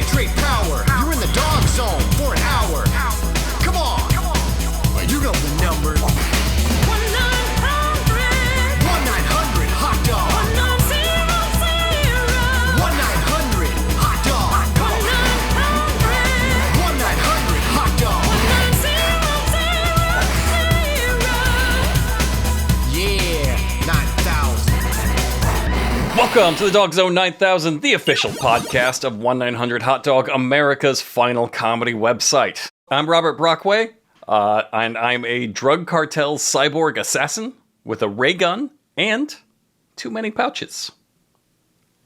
Concentrate power. You're in the Dogg Zone for an hour. Come on. You know the number. 1-900 hot dog. 1-900 hot dog. 1-900 hot dog. Yeah, 9,000. Welcome to the Dogg Zone 9000, the official podcast of 1-900 Hot Dog, America's final comedy website. I'm Robert Brockway, and I'm a drug cartel cyborg assassin with a ray gun and too many pouches.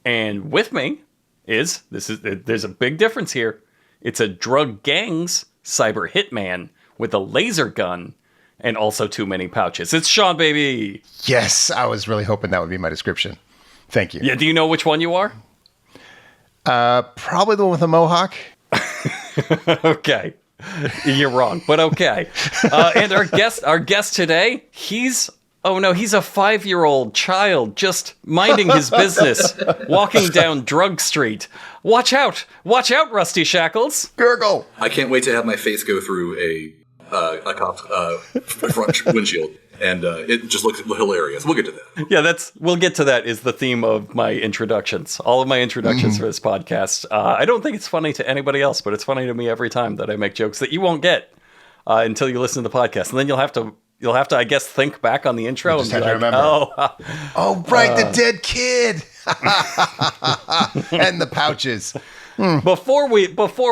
And with me there's a big difference here. It's a drug gang's cyber hitman with a laser gun and also too many pouches. It's Seanbaby. Yes, I was really hoping that would be my description. Thank you. Yeah, do you know which one you are? Probably the one with the mohawk. Okay. You're wrong, but okay. And our guest today, he's a 5-year-old child just minding his business, walking down Drug Street. Watch out, Rusty Shackles. Gurgle. I can't wait to have my face go through a cop's front windshield, and it just looks hilarious. We'll get to that. Yeah, we'll get to that is the theme of my introductions. All of my introductions for this podcast. I don't think it's funny to anybody else, but it's funny to me every time that I make jokes that you won't get until you listen to the podcast. And then you'll have to, I guess, think back on the intro and be like, remember. Oh, right, the dead kid. And the pouches. Before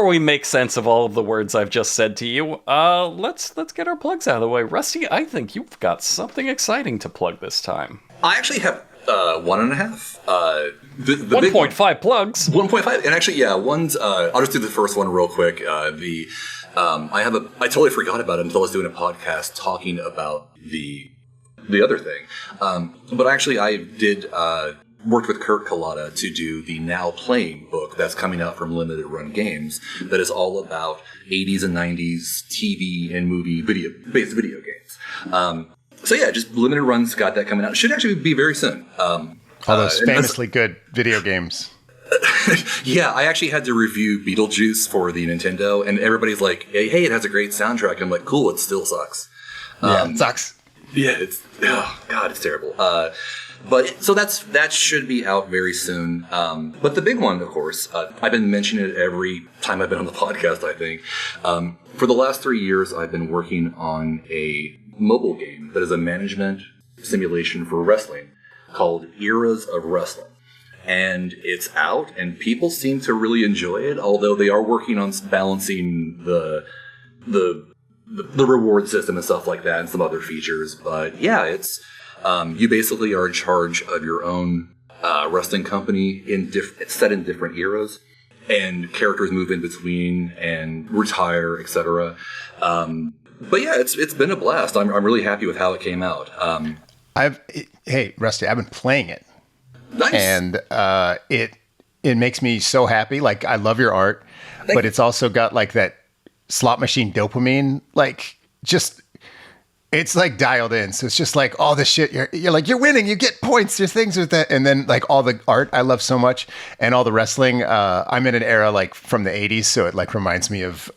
we make sense of all of the words I've just said to you, let's get our plugs out of the way. Rusty, I think you've got something exciting to plug this time. I actually have 1.5. 1.5 plugs. 1.5, and actually, yeah, one's. I'll just do the first one real quick. I totally forgot about it until I was doing a podcast talking about the other thing. But actually, I did. Worked with Kurt Collada to do the Now Playing book that's coming out from Limited Run Games that is all about 80s and 90s TV and movie based video games. So yeah, just Limited Run's got that coming out. It should actually be very soon. All those famously good video games. Yeah, I actually had to review Beetlejuice for the Nintendo, and everybody's like, hey, it has a great soundtrack. I'm like, cool, it still sucks. It sucks. Yeah, it's terrible. But so that should be out very soon. But the big one, of course, I've been mentioning it every time I've been on the podcast, I think. For the last 3 years, I've been working on a mobile game that is a management simulation for wrestling called Eras of Wrestling. And it's out, and people seem to really enjoy it, although they are working on balancing the reward system and stuff like that and some other features. But yeah, it's... you basically are in charge of your own wrestling company set in different eras, and characters move in between and retire, etc. But yeah, it's been a blast. I'm really happy with how it came out. Hey, Rusty, I've been playing it. Nice. And it makes me so happy. Like, I love your art, but it's also got like that slot machine dopamine, like just... It's like dialed in. So it's just like all the shit. You're like, you're winning. You get points. There's things with that. And then like all the art I love so much, and all the wrestling. I'm in an era like from the 80s. So it like reminds me of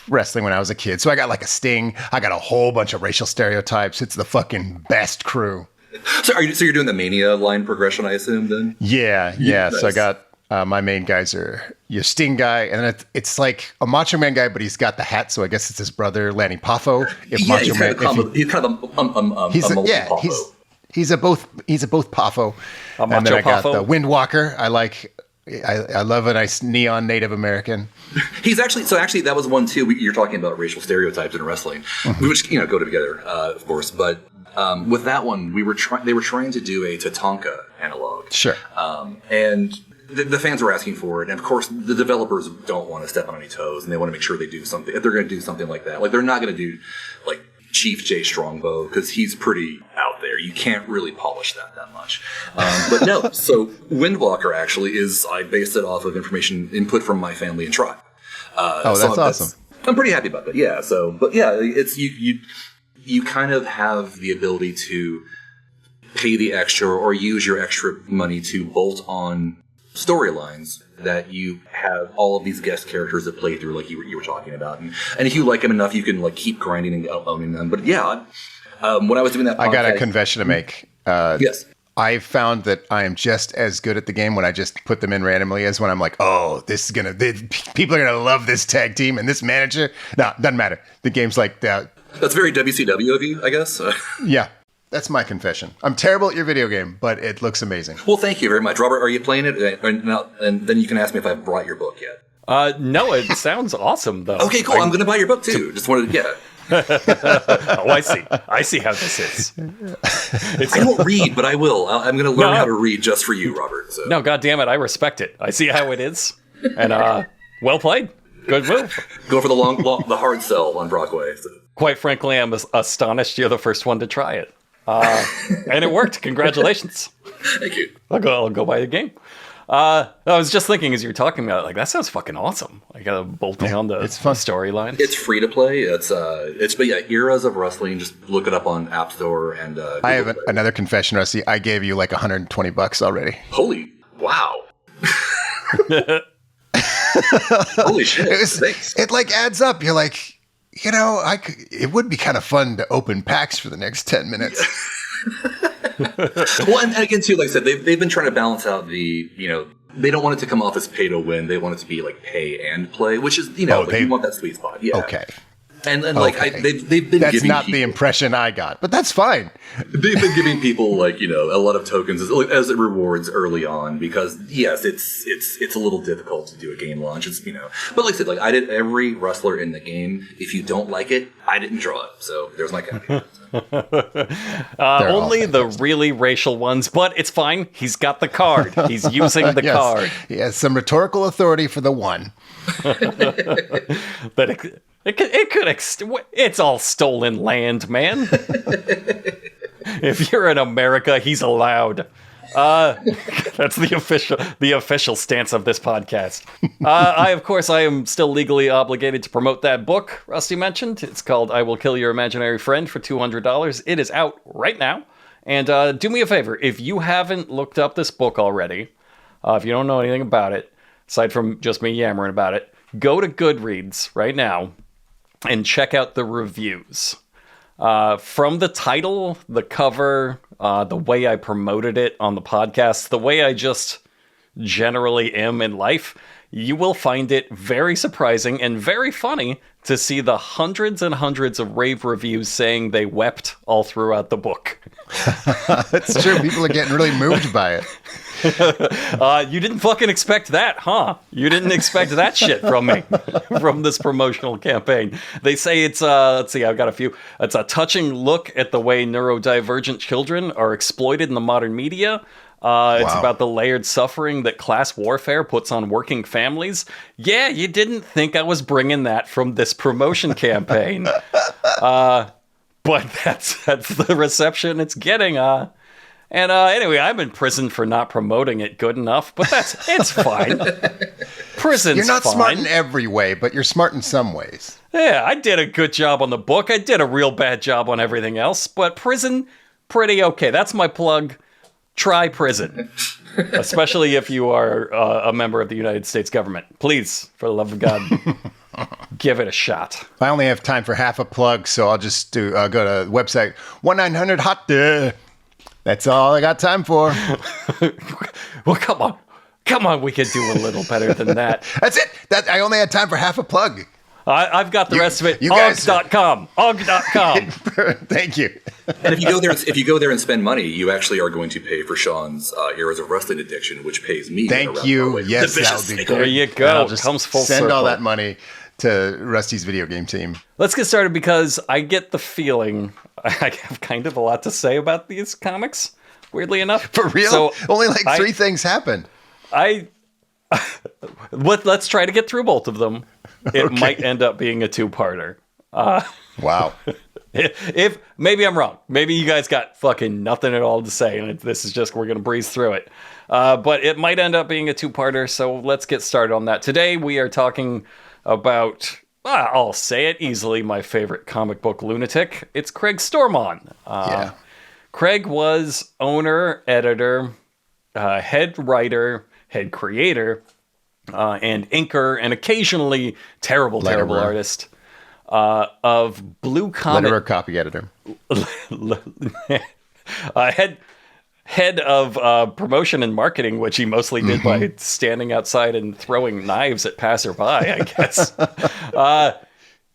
wrestling when I was a kid. So I got like a Sting. I got a whole bunch of racial stereotypes. It's the fucking best crew. So you're doing the Mania line progression, I assume, then? Yeah. Nice. So I got my main guys are your Sting guy, and then it's like a Macho Man guy, but he's got the hat, so I guess it's his brother Lanny Poffo. He's kind of Poffo. He's a both Poffo. And then I got Poffo. the Windwalker. I love a nice neon Native American. He's actually that was one too. You're talking about racial stereotypes in wrestling, which go together, of course. But with that one, they were trying to do a Tatanka analog. Sure. And the fans were asking for it, and of course the developers don't want to step on any toes, and they want to make sure they do something. If they're going to do something like that, like they're not going to do like Chief J Strongbow, because he's pretty out there. You can't really polish that much. But no, so Windwalker actually I based it off of information input from my family and tribe. That's awesome. I'm pretty happy about that. Yeah. So, but yeah, it's you kind of have the ability to pay the extra or use your extra money to bolt on storylines that you have all of these guest characters that play through, like you were talking about, and if you like them enough, you can like keep grinding and owning them. But yeah, when I was doing that podcast, I got a confession to make. Yes. I found that I am just as good at the game when I just put them in randomly as when I'm like, oh, people are gonna love this tag team and this manager. No, doesn't matter. The game's like that. That's very WCW of you, I guess. Yeah, that's my confession. I'm terrible at your video game, but it looks amazing. Well, thank you very much, Robert. Are you playing it? And then you can ask me if I've brought your book yet. No, it sounds awesome though. Okay, cool. I'm going to buy your book too. Just wanted to get it. Oh, I see how this is. I don't read, but I will. I'm going to learn how to read just for you, Robert. So. No, God damn it, I respect it. I see how it is, and well played. Good move. Go for the hard sell on Brockway. So. Quite frankly, I'm astonished you're the first one to try it, and it worked. Congratulations. Thank you. I'll go buy the game. I was just thinking as you were talking about it, like, that sounds fucking awesome. I gotta bolt down the storyline. It's free to play. But yeah, Eras of Wrestling. Just look it up on App Store and. I have another confession, Rusty. I gave you like $120 already. Holy wow! Holy shit! It like adds up. You're like, it would be kind of fun to open packs for the next 10 minutes. Well, and again, too, like I said, they've been trying to balance out the, they don't want it to come off as pay to win. They want it to be like pay and play, which is, you want that sweet spot. Yeah. Okay. And like they've been that's giving not people, the impression I got, but that's fine. They've been giving people like a lot of tokens as rewards early on because yes, it's a little difficult to do a game launch. It's but like I said, like I did every wrestler in the game. If you don't like it, I didn't draw it. So there's my caveat. Only the really racial ones, but it's fine. He's got the card. He's using the card. He has some rhetorical authority for the one. But it's all stolen land, man. If you're in America, he's allowed. That's the official stance of this podcast. I am still legally obligated to promote that book Rusty mentioned. It's called I Will Kill Your Imaginary Friend for $200. It is out right now. And do me a favor, if you haven't looked up this book already, if you don't know anything about it, aside from just me yammering about it, go to Goodreads right now and check out the reviews. From the title, the cover, the way I promoted it on the podcast, the way I just generally am in life, you will find it very surprising and very funny to see the hundreds and hundreds of rave reviews saying they wept all throughout the book. That's true. People are getting really moved by it. You didn't fucking expect that, huh? You didn't expect that shit from me, from this promotional campaign. They say it's, let's see, I've got a few. It's a touching look at the way neurodivergent children are exploited in the modern media. It's about the layered suffering that class warfare puts on working families. Yeah, you didn't think I was bringing that from this promotion campaign. But that's the reception it's getting. Anyway, I'm in prison for not promoting it good enough, but it's fine. Prison's You're not fine. smart in every way, but you're smart in some ways. Yeah, I did a good job on the book. I did a real bad job on everything else, but prison, pretty okay. That's my plug. Try prison, especially if you are a member of the United States government. Please, for the love of God, give it a shot. I only have time for half a plug, so I'll just go to the website 1-900-HOT. That's all I got time for. Well, come on, we could do a little better than that. That's it. I only had time for half a plug. I've got the rest of it. Ogg.com. Ogg.com. Thank you. And if you go there and spend money, you actually are going to pay for Sean's Heroes of Wrestling addiction, which pays me. Thank you. Yes, that would be great. There you go. I'll just comes full send circle. all that money to Rusty's video game team. Let's get started because I get the feeling I have kind of a lot to say about these comics, weirdly enough. For real? So only like three things happened. Let's try to get through both of them. It might end up being a two-parter. Wow. If maybe I'm wrong. Maybe you guys got fucking nothing at all to say, and this is just we're gonna breeze through it. But it might end up being a two-parter. So let's get started on that. Today we are talking about. I'll say it easily. My favorite comic book lunatic. It's Craig Stormon. Craig was owner, editor, head writer, head creator and inker and occasionally terrible artist of Blue Comet. Letterer, copy editor. Head of promotion and marketing, which he mostly did by standing outside and throwing knives at passerby, I guess.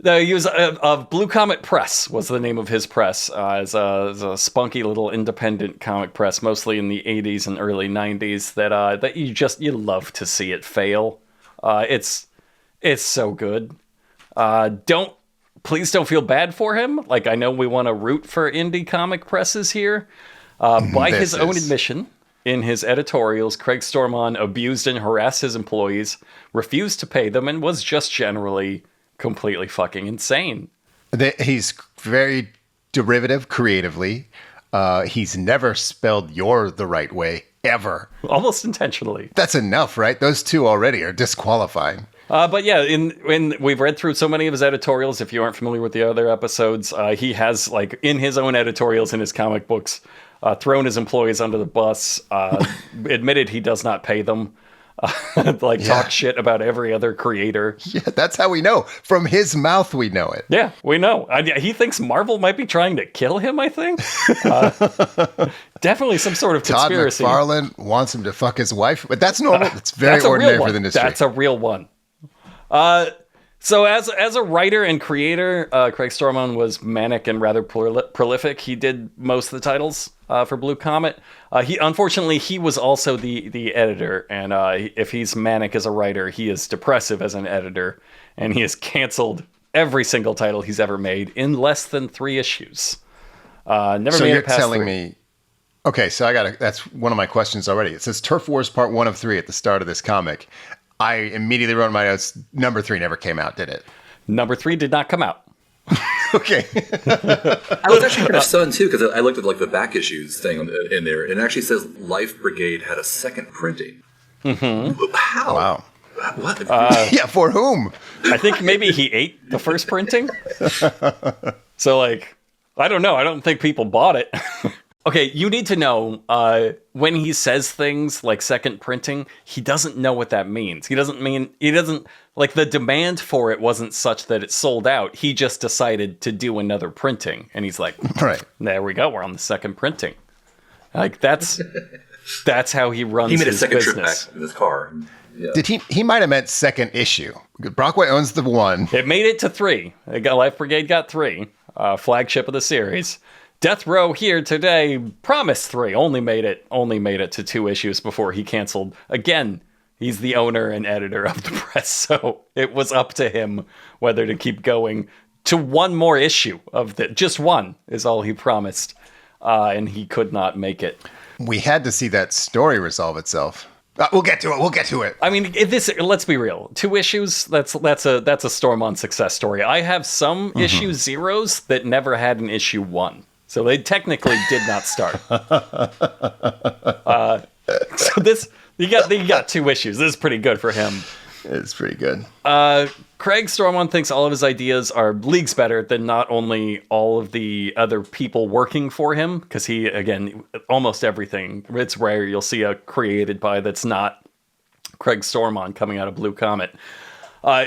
No, he was of Blue Comet Press was the name of his press. It's a spunky little independent comic press, mostly in the 80s and early 90s. That you love to see it fail. It's so good. Please don't feel bad for him. Like, I know we want to root for indie comic presses here. By his own admission, in his editorials, Craig Stormon abused and harassed his employees, refused to pay them, and was just generally completely fucking insane. He's very derivative creatively. He's never spelled "your" the right way, ever. Almost intentionally. That's enough, right? Those two already are disqualifying. But yeah, in we've read through so many of his editorials. If you aren't familiar with the other episodes, he has, like, in his own editorials in his comic books, thrown his employees under the bus, admitted he does not pay them, talk shit about every other creator. Yeah, that's how we know. From his mouth, we know it. Yeah, we know. He thinks Marvel might be trying to kill him, I think. Definitely some sort of conspiracy. Todd McFarlane wants him to fuck his wife, but that's normal. It's very ordinary for the industry. That's a real one. So as a writer and creator, Craig Stormon was manic and rather prolific. He did most of the titles for Blue Comet. Unfortunately, he was also the editor, and if he's manic as a writer, he is depressive as an editor, and he has canceled every single title he's ever made in less than 3 issues. Never so made you're it past telling 3. me... Okay, so that's one of my questions already. It says Turf Wars Part 1 of 3 at the start of this comic. I immediately wrote in my notes, number 3 never came out, did it? Number 3 did not come out. Okay. I was actually kind of stunned, too, because I looked at, like, the back issues thing in there, and it actually says Life Brigade had a second printing. Mm-hmm. How? Wow. What? Yeah, for whom? I think maybe he ate the first printing. So, like, I don't know. I don't think people bought it. Okay, you need to know, when he says things like second printing, he doesn't know what that means. Like, the demand for it wasn't such that it sold out. He just decided to do another printing. And he's like, right, there we go, we're on the second printing. Like, that's how he runs his business. He made a second trip back in his car. Yeah. Did he might have meant second issue. Brockway owns the 1. It made it to 3. Life Brigade got 3, flagship of the series. Deathrow here today promised 3, only made it to 2 issues before he canceled. Again, he's the owner and editor of the press, so it was up to him whether to keep going to 1 more issue of just 1 is all he promised, and he could not make it. We had to see that story resolve itself. We'll get to it. I mean, let's be real. 2 issues, that's a Stormon success story. I have some issue 0s that never had an issue 1. So they technically did not start. So this, you got 2 issues. This is pretty good for him. It's pretty good. Craig Stormon thinks all of his ideas are leagues better than not only all of the other people working for him, because he, again, almost everything, it's rare you'll see a created by that's not Craig Stormon coming out of Blue Comet.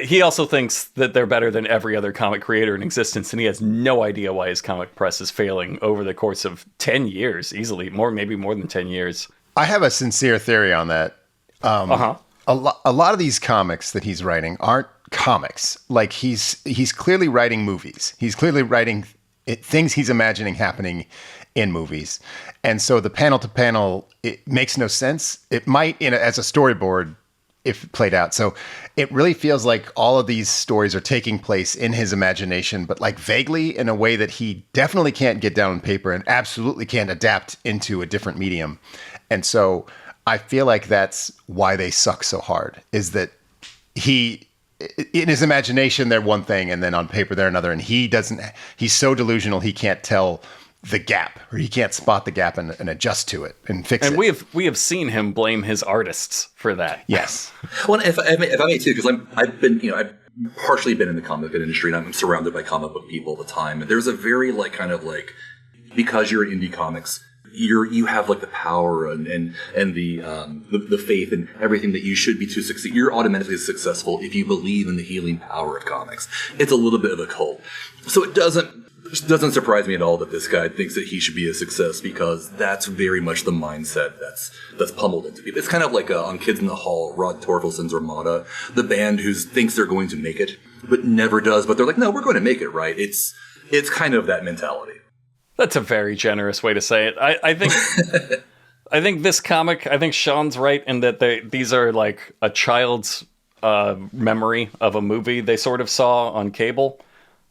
He also thinks that they're better than every other comic creator in existence, and he has no idea why his comic press is failing over the course of 10 years, easily, maybe more than 10 years. I have a sincere theory on that. A lot of these comics that he's writing aren't comics. Like, he's clearly writing movies. He's clearly writing things he's imagining happening in movies. And so the panel to panel, it makes no sense. It might, as a storyboard, if it played out. So it really feels like all of these stories are taking place in his imagination, but like vaguely in a way that he definitely can't get down on paper and absolutely can't adapt into a different medium. And so I feel like that's why they suck so hard, is that he, in his imagination, they're one thing, and then on paper they're another. And he's so delusional, he can't tell the gap, or he can't spot the gap and adjust to it and fix it. And we have seen him blame his artists for that. Yes. Well, if I may too, because I've partially been in the comic book industry, and I'm surrounded by comic book people all the time. And there's a very because you're in indie comics, you have like the power and the faith and everything that you should be to succeed. You're automatically successful if you believe in the healing power of comics. It's a little bit of a cult. So it doesn't surprise me at all that this guy thinks that he should be a success, because that's very much the mindset that's pummeled into people. It's kind of like on Kids in the Hall, Rod Torkelson's Armada, the band who thinks they're going to make it but never does. But they're like, no, we're going to make it, right? It's kind of that mentality. That's a very generous way to say it. I think I think this comic, I think Sean's right in that these are like a child's memory of a movie they sort of saw on cable,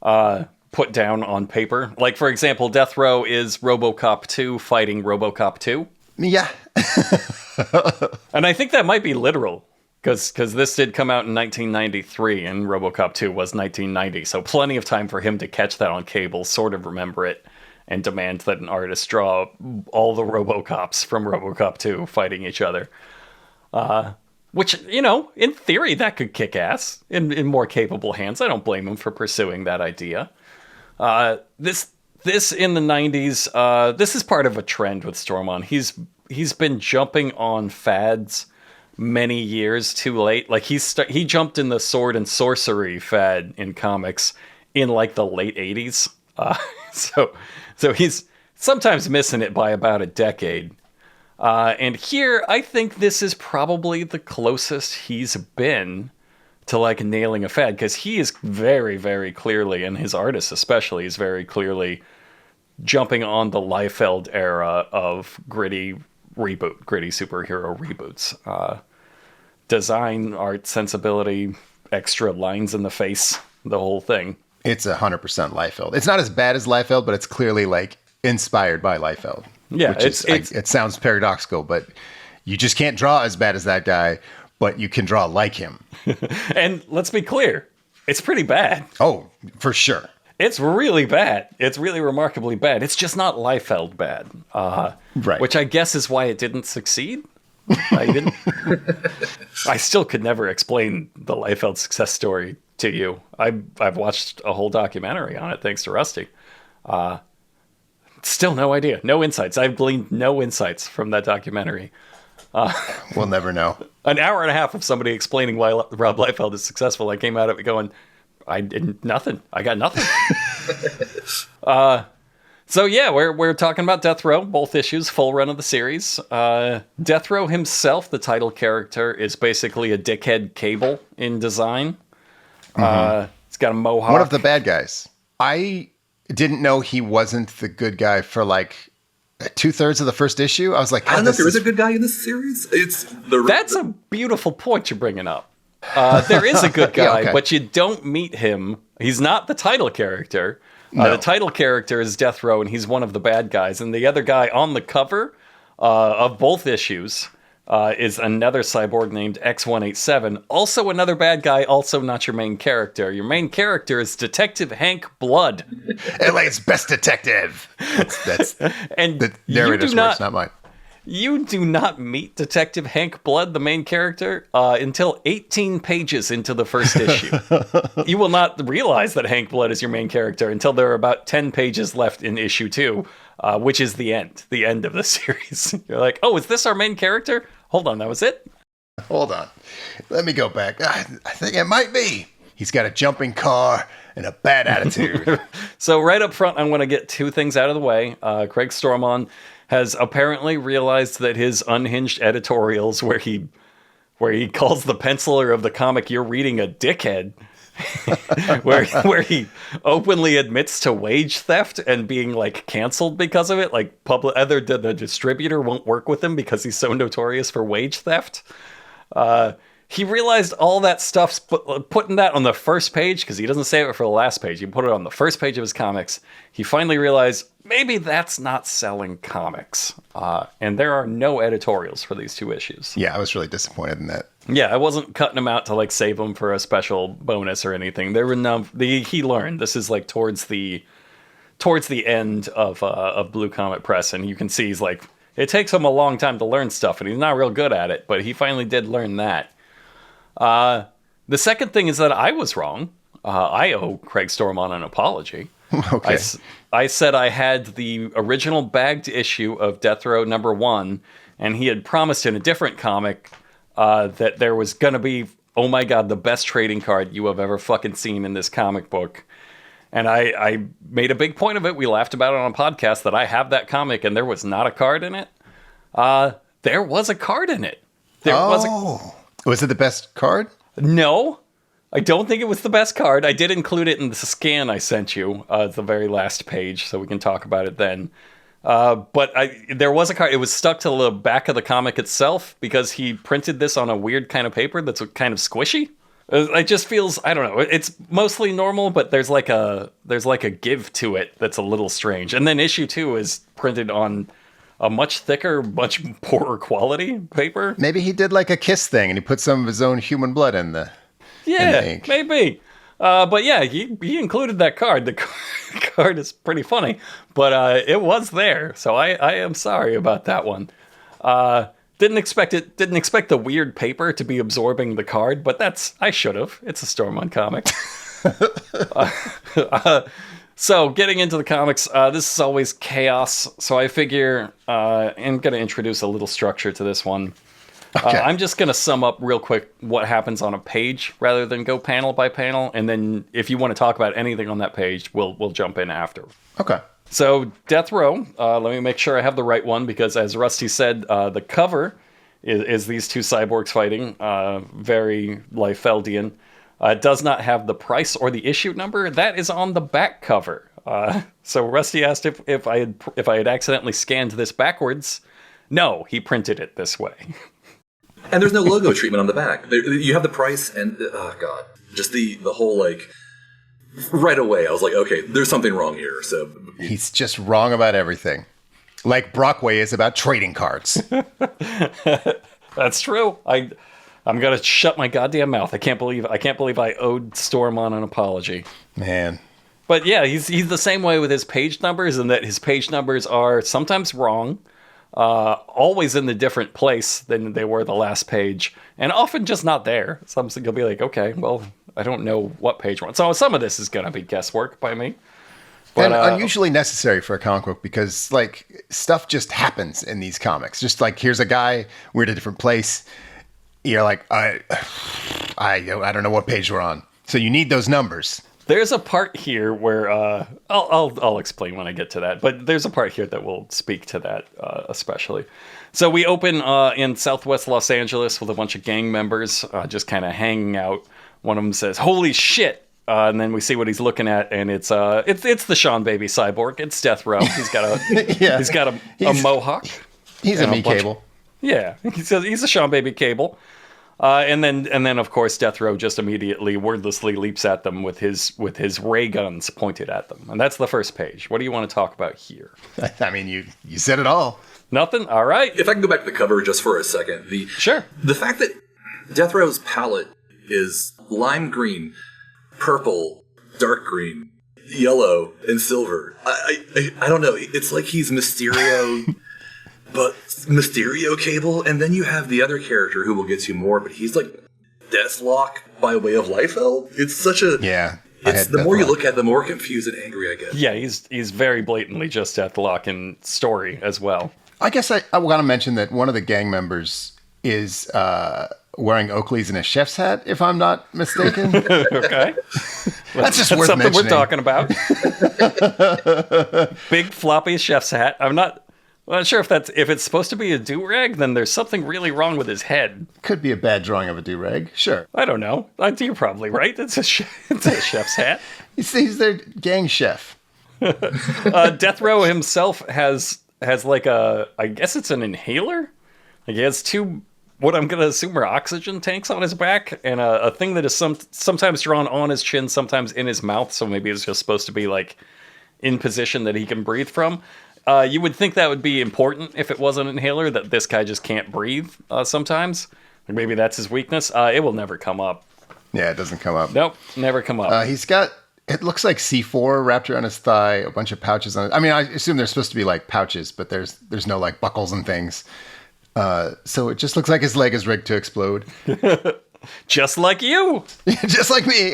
put down on paper. Like, for example, Deathrow is Robocop 2 fighting Robocop 2. Yeah. And I think that might be literal, because this did come out in 1993 and Robocop 2 was 1990. So plenty of time for him to catch that on cable, sort of remember it, and demand that an artist draw all the Robocops from Robocop 2 fighting each other. Which, you know, in theory, that could kick ass in more capable hands. I don't blame him for pursuing that idea. This in the 90s, this is part of a trend with Stormon. He's been jumping on fads many years too late. Like, he jumped in the sword and sorcery fad in comics in like the late 80s. So he's sometimes missing it by about a decade. And here, I think this is probably the closest he's been to like nailing a fad, because he is very, very clearly, and his artist especially, is very clearly jumping on the Liefeld era of gritty superhero reboots. Design, art, sensibility, extra lines in the face, the whole thing. It's 100% Liefeld. It's not as bad as Liefeld, but it's clearly like inspired by Liefeld. Yeah, it sounds paradoxical, but you just can't draw as bad as that guy, but you can draw like him. And let's be clear, it's pretty bad. Oh, for sure. It's really bad. It's really remarkably bad. It's just not Liefeld bad. Right. Which I guess is why it didn't succeed. I still could never explain the Liefeld success story to you. I've watched a whole documentary on it, thanks to Rusty. Still no idea. No insights. I've gleaned no insights from that documentary. We'll never know. An hour and a half of somebody explaining why Rob Liefeld is successful. I came out of it going, I got nothing. So yeah, we're talking about Deathrow, both issues, full run of the series. Deathrow himself, the title character, is basically a dickhead Cable in design. He's got a mohawk. One of the bad guys. I didn't know he wasn't the good guy for like 2/3 of the first issue. I was like, I don't know if there is a good guy in this series. That's a beautiful point you're bringing up. There is a good guy, Yeah, okay. but you don't meet him. He's not the title character. The title character is Deathrow, and he's one of the bad guys. And the other guy on the cover of both issues is another cyborg named X187. Also another bad guy, also not your main character. Your main character is Detective Hank Blood. LA's best detective. That's And the narrator's words, not mine. You do not meet Detective Hank Blood, the main character, until 18 pages into the first issue. You will not realize that Hank Blood is your main character until there are about 10 pages left in issue 2, which is the end of the series. You're like, oh, is this our main character? Hold on, that was it? Hold on. Let me go back. I think it might be. He's got a jumping car and a bad attitude. So right up front, I want to get two things out of the way. Craig Stormon has apparently realized that his unhinged editorials where he calls the penciler of the comic you're reading a dickhead, where he openly admits to wage theft and being like canceled because of it, like the distributor won't work with him because he's so notorious for wage theft. He realized all that stuff's putting that on the first page, because he doesn't save it for the last page. He put it on the first page of his comics. He finally realized maybe that's not selling comics. And there are no editorials for these two issues. Yeah, I was really disappointed in that. Yeah, I wasn't cutting them out to like save them for a special bonus or anything. There were no. He learned this is like towards the end of Blue Comet Press, and you can see he's like, it takes him a long time to learn stuff, and he's not real good at it, but he finally did learn that. The second thing is that I was wrong. I owe Craig Stormon an apology. Okay. I said I had the original bagged issue of Deathrow #1, and he had promised in a different comic that there was going to be, oh my god, the best trading card you have ever fucking seen in this comic book. And I made a big point of it. We laughed about it on a podcast that I have that comic, and there was not a card in it. There was a card in it. Was it the best card? No, I don't think it was the best card. I did include it in the scan I sent you at the very last page, so we can talk about it then. But there was a card. It was stuck to the back of the comic itself because he printed this on a weird kind of paper that's kind of squishy. It just feels, I don't know. It's mostly normal, but there's like a give to it that's a little strange. And then issue 2 is printed on a much thicker, much poorer quality paper. Maybe he did like a Kiss thing and he put some of his own human blood in the ink. Maybe. But yeah, he included that card. The card is pretty funny, but it was there. So I am sorry about that one. Didn't expect it. Didn't expect the weird paper to be absorbing the card, but I should have. It's a Stormon comic. So getting into the comics, this is always chaos. So I figure I'm going to introduce a little structure to this one. Okay. I'm just going to sum up real quick what happens on a page rather than go panel by panel. And then if you want to talk about anything on that page, we'll jump in after. Okay. So Deathrow, let me make sure I have the right one, because as Rusty said, the cover is these two cyborgs fighting, very Liefeldian. It does not have the price or the issue number. That is on the back cover. So Rusty asked if I had accidentally scanned this backwards. No, he printed it this way. And there's no logo treatment on the back. You have the price and, oh god, just the whole, like, right away I was like, okay, there's something wrong here. So he's just wrong about everything. Like Brockway is about trading cards. That's true. I'm gonna shut my goddamn mouth. I can't believe I owed Stormon an apology. Man. But yeah, he's the same way with his page numbers, in that his page numbers are sometimes wrong, always in the different place than they were the last page, and often just not there. Sometimes you'll be like, okay, well, I don't know what page we're on. So some of this is gonna be guesswork by me. But, and unusually necessary for a comic book, because like stuff just happens in these comics. Just like, here's a guy, we're at a different place. You're like, I don't know what page we're on. So you need those numbers. There's a part here where I'll explain when I get to that, but there's a part here that will speak to that especially. So we open in Southwest Los Angeles with a bunch of gang members just kind of hanging out. One of them says, "Holy shit!" And then we see what he's looking at, and it's the Seanbaby cyborg. It's Deathrow. He's got a he's got a mohawk. He's a me cable. Yeah, he's a Seanbaby cable. And then of course Deathrow just immediately wordlessly leaps at them with his ray guns pointed at them, and that's the first page. What do you want to talk about here? I mean, you said it all. Nothing. All right. if I can go back to the cover just for a second, Sure. The fact that Deathrow's palette is lime green, purple, dark green, yellow, and silver. I don't know. It's like he's Mysterio, but Mysterio cable, and then you have the other character who we'll get to more, but he's like Deathlock by way of Liefeld. It's such a It's the more you look at it, the more confused and angry I get. Yeah, he's very blatantly just Deathlock in story as well. I guess I want to mention that one of the gang members is wearing Oakley's and a chef's hat, if I'm not mistaken. Okay. That's just That's worth something mentioning. we're talking about. Big floppy chef's hat. I'm not sure if it's supposed to be a do-rag, then there's something really wrong with his head. Could be a bad drawing of a do-rag. Sure. I don't know. You're probably right. It's a chef's hat. He's their gang chef. Deathrow himself has like I guess it's an inhaler. Like he has two, what I'm going to assume are oxygen tanks on his back, and a thing that is sometimes drawn on his chin, sometimes in his mouth, so maybe it's just supposed to be like in position that he can breathe from. You would think that would be important if it was an inhaler, that this guy just can't breathe sometimes. Like maybe that's his weakness. It will never come up. Yeah, it doesn't come up. Nope, never come up. He's got, it looks like C4 wrapped around his thigh, a bunch of pouches on it. I mean, I assume they're supposed to be like pouches, but there's no like buckles and things. So it just looks like his leg is rigged to explode. Just like you. Just like me.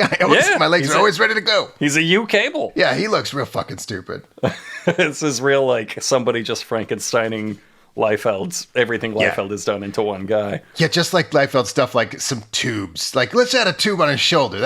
My legs are always ready to go. He's a U cable. Yeah, he looks real fucking stupid. This is real, like, somebody just Frankensteining Liefeld's everything Liefeld has done into one guy. Yeah, just like Liefeld stuff, like some tubes. Like, let's add a tube on his shoulder.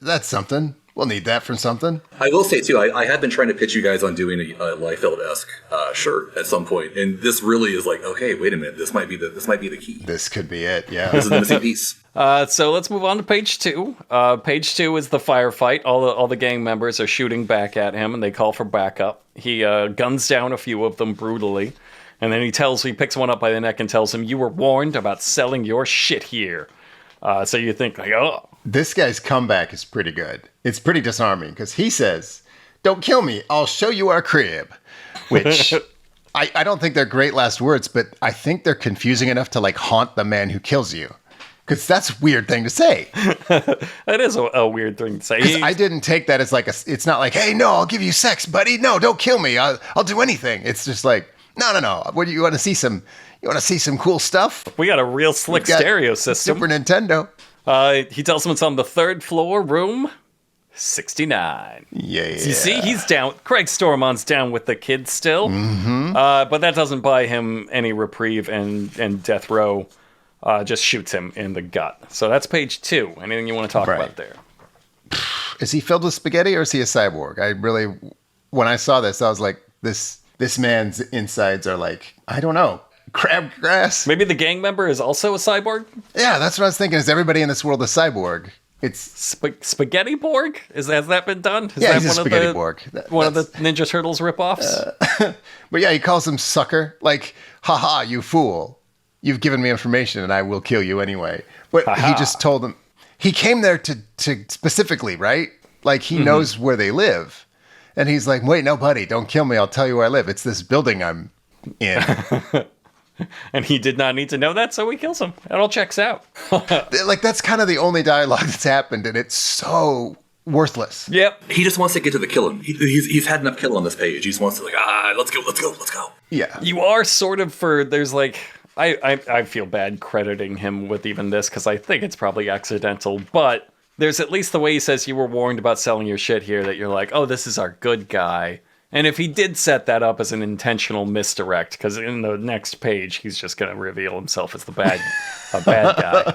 That's something. We'll need that from something. I will say, too, I have been trying to pitch you guys on doing a Liefeld-esque shirt at some point, and this really is like, okay, wait a minute, this might be the key. This could be it, yeah. This is the missing piece. So let's move on to page 2. Page 2 is the firefight. All the gang members are shooting back at him, and they call for backup. He guns down a few of them brutally, and then he picks one up by the neck and tells him, "You were warned about selling your shit here." So you think, like, oh. This guy's comeback is pretty good. It's pretty disarming because he says, "Don't kill me. I'll show you our crib." Which I don't think they're great last words, but I think they're confusing enough to like haunt the man who kills you. Because that's a weird thing to say. That is a weird thing to say. I didn't take that as like it's not like, "Hey, no, I'll give you sex, buddy. No, don't kill me. I'll do anything." It's just like, no. What do you want to see some? You want to see some cool stuff? We got a real slick stereo system. Super Nintendo. He tells him it's on the 3rd floor, room 69. Yeah. You see, he's down. Craig Stormon's down with the kids still. Mm-hmm. But that doesn't buy him any reprieve, and Deathrow just shoots him in the gut. So that's page 2. Anything you want to talk about there? Is he filled with spaghetti or is he a cyborg? When I saw this, I was like, this man's insides are like, I don't know. Crabgrass. Maybe the gang member is also a cyborg? Yeah, that's what I was thinking. Is everybody in this world a cyborg? It's Spaghetti Borg? Has that been done? Is he's that a spaghetti Borg. One of the Ninja Turtles ripoffs? But yeah, he calls him sucker. Like, haha, you fool. You've given me information and I will kill you anyway. But he just told him. He came there to specifically, right? Like, he knows where they live. And he's like, "Wait, no, buddy, don't kill me. I'll tell you where I live. It's this building I'm in." And he did not need to know that, so he kills him. It all checks out. Like, that's kind of the only dialogue that's happened, and it's so worthless. Yep. He just wants to get to the killing. He's had enough kill on this page. He just wants to let's go. Yeah. You are sort of there's like, I feel bad crediting him with even this, because I think it's probably accidental, but there's at least the way he says you were warned about selling your shit here, that you're like, oh, this is our good guy. And if he did set that up as an intentional misdirect, because in the next page, he's just going to reveal himself as a bad guy.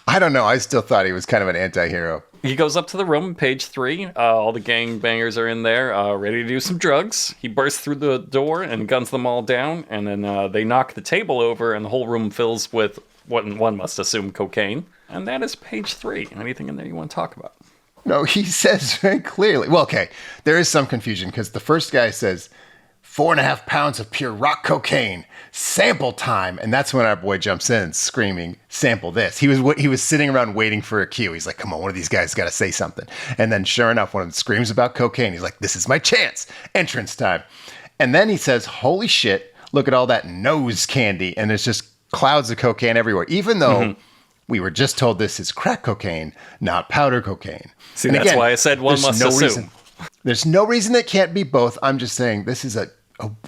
I don't know. I still thought he was kind of an anti-hero. He goes up to the room, page 3. All the gangbangers are in there, ready to do some drugs. He bursts through the door and guns them all down. And then they knock the table over, and the whole room fills with what one must assume cocaine. And that is page 3. Anything in there you want to talk about? No, he says very clearly. Well, okay, there is some confusion because the first guy says 4.5 pounds of pure rock cocaine, sample time, and that's when our boy jumps in screaming, "Sample this!" He was sitting around waiting for a cue. He's like, "Come on, one of these guys got to say something." And then, sure enough, one of them screams about cocaine. He's like, "This is my chance! Entrance time!" And then he says, "Holy shit! Look at all that nose candy!" And there's just clouds of cocaine everywhere, even though. We were just told this is crack cocaine, not powder cocaine. See, and that's why I said one must assume. There's no reason it can't be both. I'm just saying this is a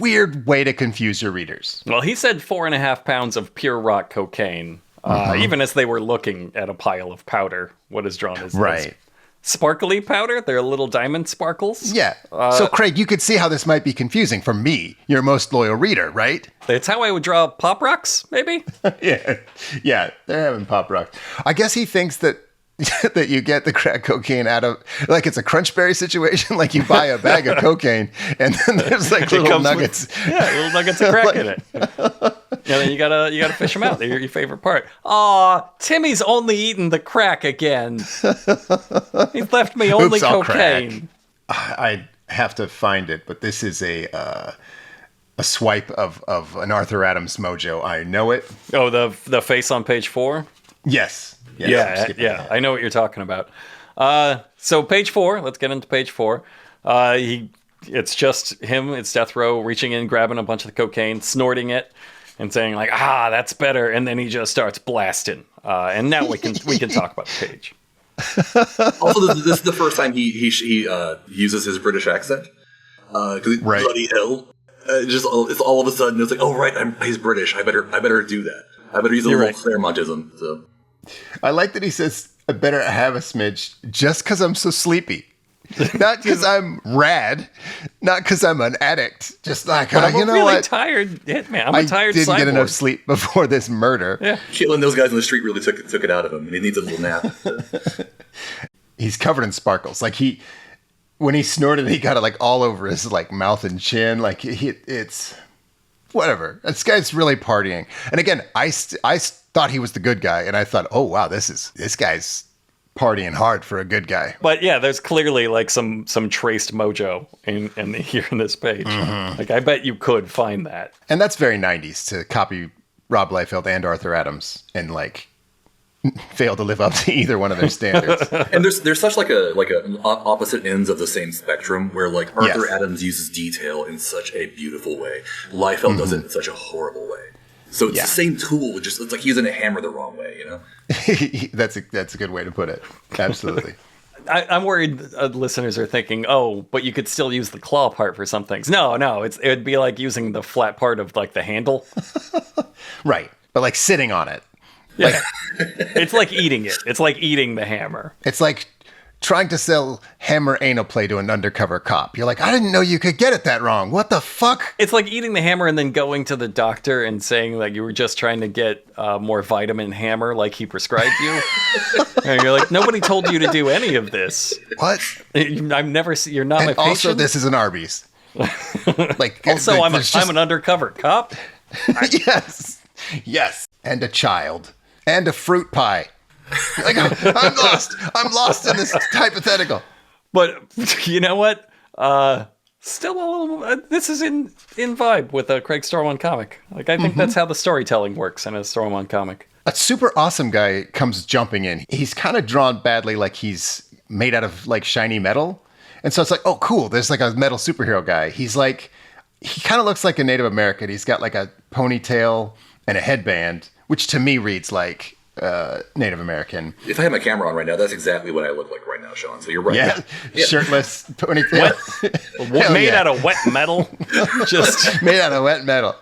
weird way to confuse your readers. Well, he said 4.5 pounds of pure rock cocaine, even as they were looking at a pile of powder. What is drawn as sparkly powder? They're little diamond sparkles. Yeah. So, Craig, you could see how this might be confusing for me, your most loyal reader, right? It's how I would draw Pop Rocks, maybe? Yeah, they're having Pop Rocks. I guess he thinks that you get the crack cocaine out of, like, it's a Crunchberry situation, like you buy a bag of cocaine and then there's like little nuggets. Little nuggets of crack in it. Yeah, then you gotta fish them out. They're your favorite part. Aw, Timmy's only eaten the crack again. He's left me only cocaine. I have to find it, but this is a swipe of an Arthur Adams mojo. I know it. Oh, the face on page 4? Yes. Yeah. I know what you're talking about. So page 4. Let's get into page 4. It's just him. It's Deathrow reaching in, grabbing a bunch of the cocaine, snorting it, and saying like, that's better. And then he just starts blasting. And now we can talk about the page. Also, this is the first time he uses his British accent. Right. Bloody hell! It's all of a sudden it's like, oh right, he's British. I better do that. I better use a little Claremontism. So. I like that he says, I better have a smidge just because I'm so sleepy. Not because I'm rad, not because I'm an addict. Just like, I'm you a know really what? tired hitman. I'm a tired I didn't get cyborg. enough sleep before this murder. Yeah. Killing those guys in the street really took it out of him, and he needs a little nap. He's covered in sparkles. Like when he snorted, he got it like all over his like mouth and chin. Like it's whatever. This guy's really partying. And again, I thought he was the good guy, and I thought, oh wow, this guy's partying hard for a good guy. But yeah, there's clearly like some traced mojo in here in this page. Mm-hmm. Like I bet you could find that. And that's very 90s to copy Rob Liefeld and Arthur Adams and like fail to live up to either one of their standards. And there's such like a opposite ends of the same spectrum where like Arthur Yes. Adams uses detail in such a beautiful way. Liefeld does it in such a horrible way. So it's the same tool, just it's like using a hammer the wrong way, you know? That's a good way to put it. Absolutely. I'm worried listeners are thinking, oh, but you could still use the claw part for some things. No, it would be like using the flat part of like the handle. Right. But like sitting on it. Yeah. It's like eating it. It's like eating the hammer. It's like trying to sell hammer anal play to an undercover cop. You're like, I didn't know you could get it that wrong. What the fuck? It's like eating the hammer and then going to the doctor and saying like you were just trying to get more vitamin hammer like he prescribed you. And you're like, nobody told you to do any of this. What? I've never seen. You're not And my patient. also, this is an Arby's. Like, Also, I'm there's an undercover cop. yes, and a child, and a fruit pie. Like, I'm lost in this hypothetical. But you know what? Still a little. This is in vibe with a Craig Stormon comic. Like I think that's how the storytelling works in a Stormon comic. A super awesome guy comes jumping in. He's kind of drawn badly, like he's made out of like shiny metal, and so it's like, oh, cool. There's like a metal superhero guy. He's like, he kind of looks like a Native American. He's got like a ponytail and a headband, which to me reads like Native American. If I had my camera on right now, that's exactly what I look like right now, Sean. So you're right. Yeah, shirtless ponytail. Made out of wet metal. Just made out of wet metal.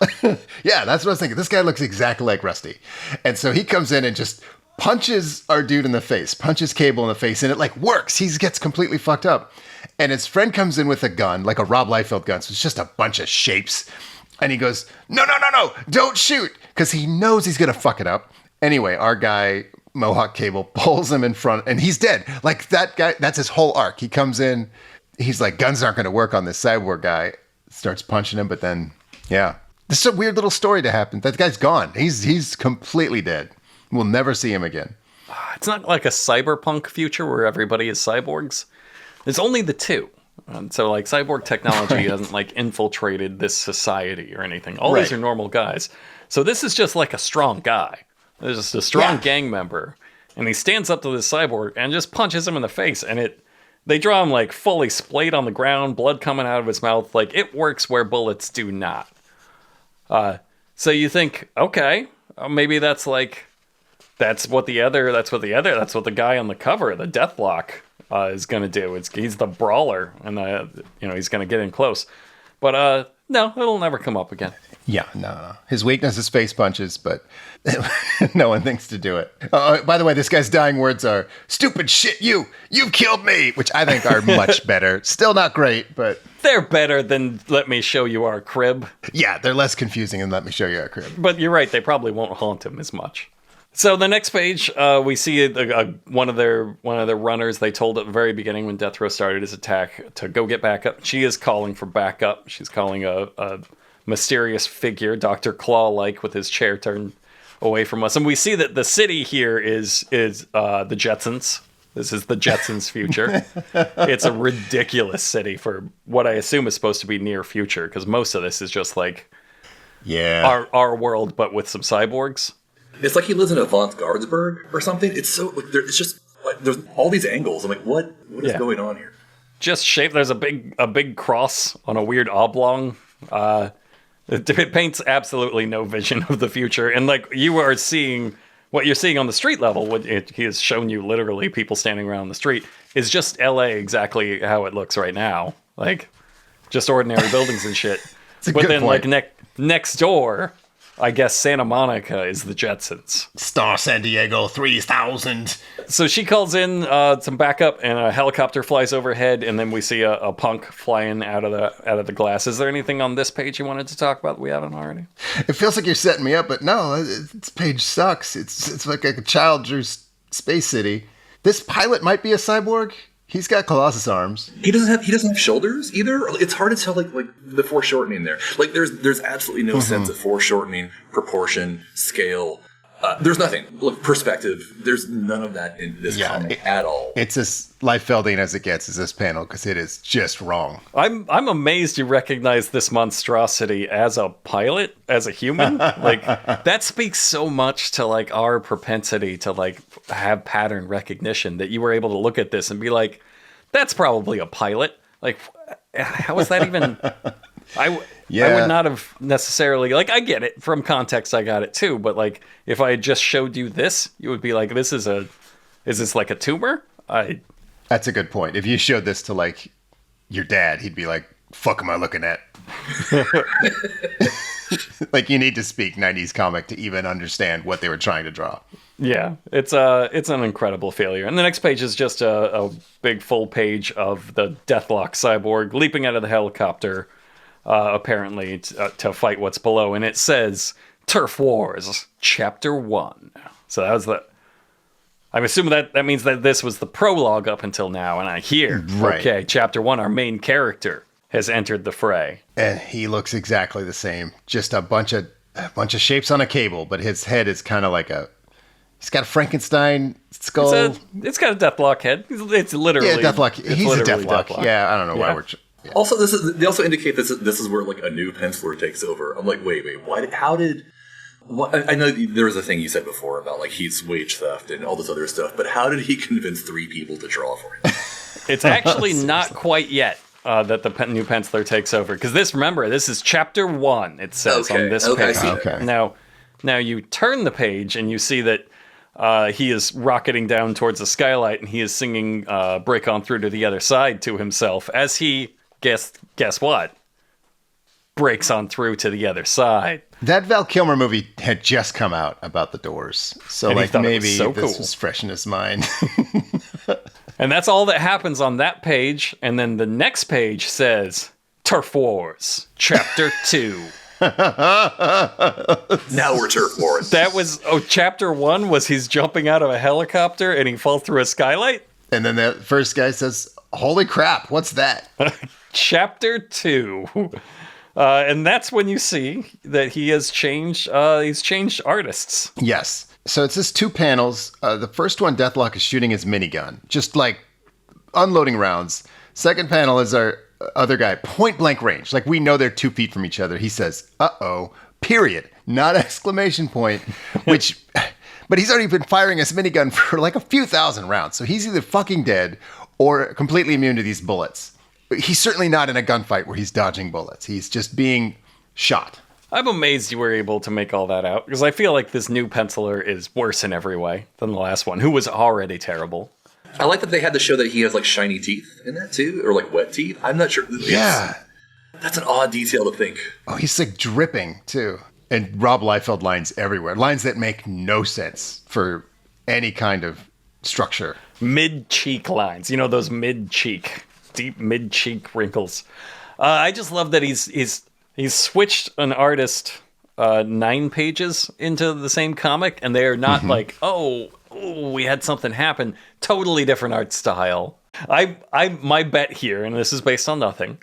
Yeah, that's what I was thinking. This guy looks exactly like Rusty. And so he comes in and just punches our dude in the face, punches Cable in the face, and it like works. He gets completely fucked up. And his friend comes in with a gun, like a Rob Liefeld gun. So it's just a bunch of shapes. And he goes, no, don't shoot. Because he knows he's going to fuck it up. Anyway, our guy, Mohawk Cable, pulls him in front, and he's dead. Like, that guy, that's his whole arc. He comes in, he's like, guns aren't going to work on this cyborg guy. Starts punching him, but then, yeah. This is a weird little story to happen. That guy's gone. He's completely dead. We'll never see him again. it's not like a cyberpunk future where everybody is cyborgs. There's only the two. And so, like, cyborg technology hasn't, like, infiltrated this society or anything. All these are normal guys. So this is just, like, a strong guy. There's just a strong gang member. And he stands up to this cyborg and just punches him in the face. And they draw him, like, fully splayed on the ground, blood coming out of his mouth. Like, it works where bullets do not. So you think, okay, maybe that's, like, that's what the guy on the cover, the Deathlock, is going to do. He's the brawler, and he's going to get in close. But no, it'll never come up again. Yeah, no. His weakness is face punches, but no one thinks to do it. By the way, this guy's dying words are, "Stupid shit, you've killed me," which I think are much better. Still not great, but... They're better than "Let me show you our crib." Yeah, they're less confusing than "Let me show you our crib." But you're right, they probably won't haunt him as much. So the next page, we see one of their runners. They told at the very beginning when Deathrow started his attack to go get backup. She is calling for backup. She's calling a mysterious figure, Dr. Claw-like, with his chair turned away from us. And we see that the city here is the Jetsons. This is the Jetsons' future. It's a ridiculous city for what I assume is supposed to be near future, because most of this is just like our world, but with some cyborgs. It's like he lives in Avant-Gardesburg or something. It's so it's just like there's all these angles. I'm like, what is going on here? Just shape. There's a big cross on a weird oblong. It paints absolutely no vision of the future, and like you are seeing what you're seeing on the street level. He has shown you literally people standing around the street is just L.A. exactly how it looks right now, like just ordinary buildings and shit. But then, point. Like next door. I guess Santa Monica is the Jetsons. Star San Diego 3000. So she calls in some backup, and a helicopter flies overhead, and then we see a punk flying out of the glass. Is there anything on this page you wanted to talk about that we haven't already? It feels like you're setting me up, but no, this page sucks. It's like a child drew Space City. This pilot might be a cyborg. He's got Colossus arms. He doesn't have shoulders either. It's hard to tell like the foreshortening there. Like there's absolutely no sense of foreshortening, proportion, scale. There's nothing. Look, perspective. There's none of that in this comic at all. It's as Liefeldian as it gets, is this panel, because it is just wrong. I'm amazed you recognize this monstrosity as a pilot, as a human. Like, that speaks so much to like our propensity to like have pattern recognition, that you were able to look at this and be like, that's probably a pilot. Like, how is that even? I would not have necessarily, like, I get it from context, I got it too, but like if I had just showed you this, you would be like, is this like a tumor? That's a good point. If you showed this to like your dad, he'd be like, fuck am I looking at? Like, you need to speak 90s comic to even understand what they were trying to draw. Yeah, it's an incredible failure. And the next page is just a big full page of the Deathlock cyborg leaping out of the helicopter, apparently to fight what's below. And it says, Turf Wars, Chapter 1. So that was I'm assuming that means that this was the prologue up until now. And I hear, okay, Chapter 1, our main character has entered the fray. And he looks exactly the same. Just a bunch of shapes on a cable, but his head is kind of like he's got a Frankenstein skull. It's got a Deathlock head. It's literally... Yeah, Deathlock. He's a Deathlock. Yeah, I don't know why we're... Yeah. Also, they also indicate this is where like a new penciler takes over. I'm like, wait, I know there was a thing you said before about like he's wage theft and all this other stuff, but how did he convince 3 people to draw for him? It's actually not quite yet that the new penciler takes over, because this is Chapter 1. It says on this page. Okay. Now you turn the page and you see that he is rocketing down towards the skylight, and he is singing "Break On Through to the Other Side" to himself as he guess what? Breaks on through to the other side. That Val Kilmer movie had just come out about the Doors, so like maybe this was fresh in his mind. And that's all that happens on that page. And then the next page says Turf Wars, Chapter 2. Now we're Turf Wars. That was, Chapter 1 was he's jumping out of a helicopter and he falls through a skylight? And then that first guy says, holy crap, what's that? Chapter 2. And that's when you see that he has changed, he's changed artists. Yes. So it's just 2 panels. The first one, Deathlock is shooting his minigun, just like unloading rounds. Second panel is our other guy, point blank range. Like, we know they're 2 feet from each other. He says, uh-oh, period, not exclamation point, which, but he's already been firing his minigun for like a few thousand rounds. So he's either fucking dead or completely immune to these bullets. He's certainly not in a gunfight where he's dodging bullets. He's just being shot. I'm amazed you were able to make all that out, because I feel like this new penciler is worse in every way than the last one, who was already terrible. I like that they had to show that he has like shiny teeth in that too, or like wet teeth. I'm not sure. Yeah. That's an odd detail to think. Oh, he's like dripping too. And Rob Liefeld lines everywhere. Lines that make no sense for any kind of structure. Mid-cheek lines. You know, those mid-cheek, deep mid-cheek wrinkles. I just love that he's switched an artist 9 pages into the same comic, and they're not like, oh, we had something happen. Totally different art style. My bet here, and this is based on nothing,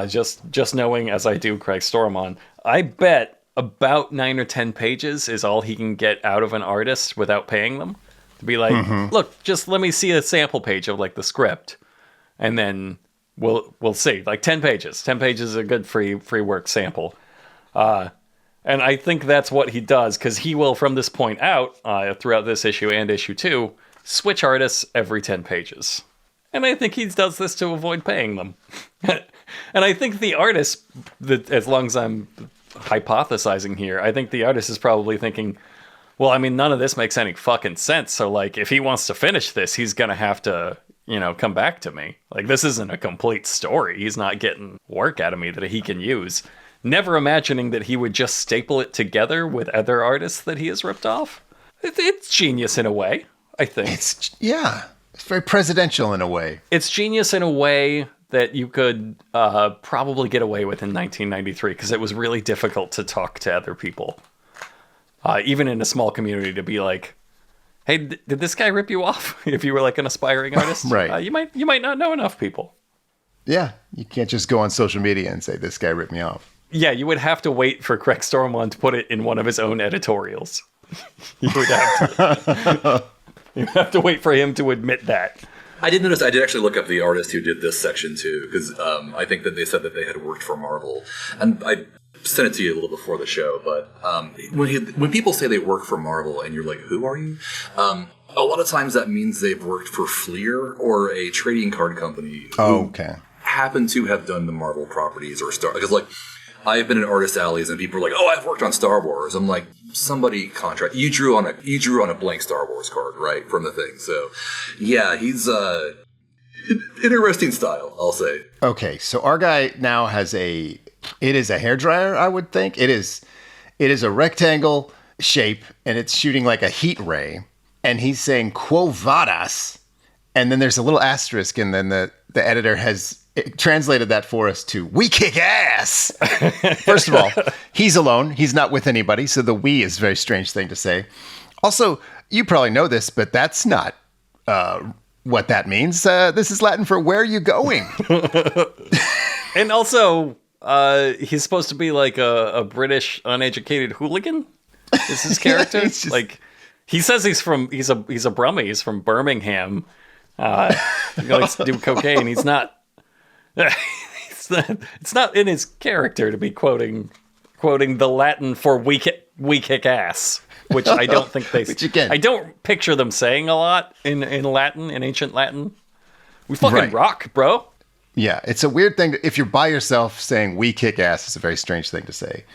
just knowing as I do Craig Stormon, I bet about 9 or 10 pages is all he can get out of an artist without paying them. To be like, look, just let me see a sample page of like the script, and then we'll see. Like 10 pages. 10 pages is a good free work sample. And I think that's what he does, because he will, from this point out, throughout this issue and issue 2, switch artists every 10 pages. And I think he does this to avoid paying them. And I think the artist, as long as I'm hypothesizing here, I think the artist is probably thinking, well, I mean, none of this makes any fucking sense. So, like, if he wants to finish this, he's going to have to, come back to me. Like, this isn't a complete story. He's not getting work out of me that he can use. never imagining that he would just staple it together with other artists that he has ripped off. It's genius in a way, I think. It's very presidential in a way. It's genius in a way that you could probably get away with in 1993, because it was really difficult to talk to other people, even in a small community, to be like, hey, did this guy rip you off? If you were like an aspiring artist, right? You might not know enough people. Yeah, you can't just go on social media and say, this guy ripped me off. Yeah, you would have to wait for Craig Stormon to put it in one of his own editorials. You would have to wait for him to admit that. I did notice. I did actually look up the artist who did this section too, because I think that they said that they had worked for Marvel, and I sent it to you a little before the show. But when people say they work for Marvel, and you're like, "Who are you?" A lot of times that means they've worked for Fleer or a trading card company. Okay. Happen to have done the Marvel properties or Star, because like I've been in artist alleys and people are like, "Oh, I've worked on Star Wars." I'm like, somebody contract you drew on a blank Star Wars card, right, from the thing. So yeah, he's interesting style, I'll say. Okay, so our guy now has it is a hairdryer, I would think. It is a rectangle shape, and it's shooting like a heat ray, and he's saying "Quo vadis," and then there's a little asterisk, and then the editor has translated that for us to "We kick ass." First of all, he's alone. He's not with anybody, so the "we" is a very strange thing to say. Also, you probably know this, but that's not what that means. This is Latin for "Where are you going?" And also, he's supposed to be like a British uneducated hooligan. Is his character? Just... Like, he says he's a Brummie. He's from Birmingham. He likes to do cocaine. He's not. It's not in his character to be quoting the Latin for "we kick ass," which I don't think they. I don't picture them saying a lot in Latin, in ancient Latin. We fucking rock, bro. Yeah, it's a weird thing. If you're by yourself saying "we kick ass," it's a very strange thing to say.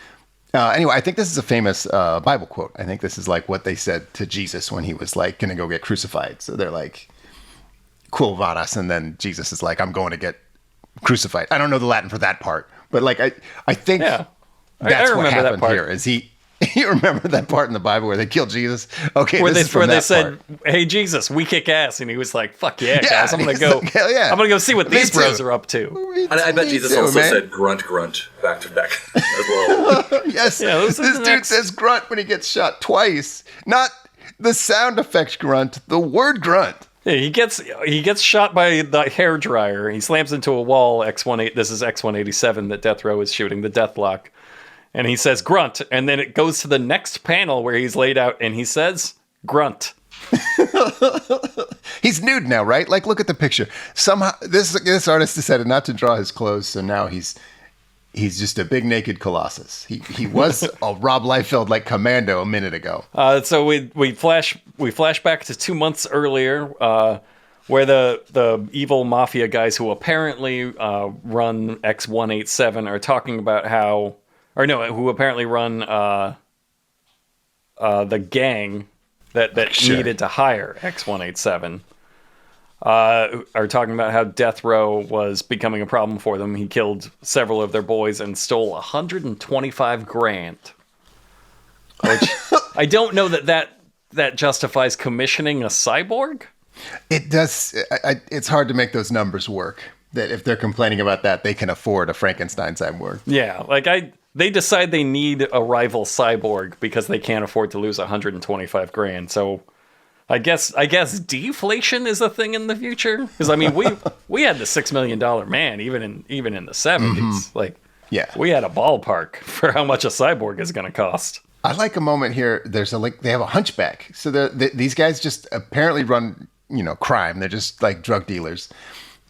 Anyway, I think this is a famous Bible quote. I think this is like what they said to Jesus when he was like going to go get crucified. So they're like, "Quo vadis," and then Jesus is like, "I'm going to get crucified." I don't know the Latin for that part, but like I think that's what happened that here. Is you remember that part in the Bible where they killed Jesus? Okay, where they said, "Hey Jesus, we kick ass,and he was like, "Fuck yeah, guys, I'm gonna go. Like, hell yeah. I'm gonna go see what these bros are up to." I bet Jesus also said grunt back to back as well. Yes, this dude says grunt when he gets shot twice. Not the sound effect grunt, the word grunt. Yeah, he gets shot by the hairdryer. He slams into a wall. This is X-187 that Deathrow is shooting, the Deathlock. And he says grunt, and then it goes to the next panel where he's laid out, and he says grunt. He's nude now, right? Like, look at the picture. Somehow, this artist decided not to draw his clothes, so now he's just a big naked colossus. He was a Rob Liefeld like commando a minute ago. So we flash back to 2 months earlier, where the evil mafia guys who apparently run X-187 are talking about who apparently run the gang that needed to hire X-187. Are talking about how Deathrow was becoming a problem for them. He killed several of their boys and stole $125,000. Which I don't know that justifies commissioning a cyborg. It does. It's hard to make those numbers work. That if they're complaining about that, they can afford a Frankenstein cyborg. Yeah, like they decide they need a rival cyborg because they can't afford to lose $125,000. So. I guess deflation is a thing in the future, because I mean we had the $6 million man even in the 70s. Mm-hmm. Like, yeah, we had a ballpark for how much a cyborg is going to cost. I like a moment here. They have a hunchback, so these guys just apparently run crime. They're just like drug dealers,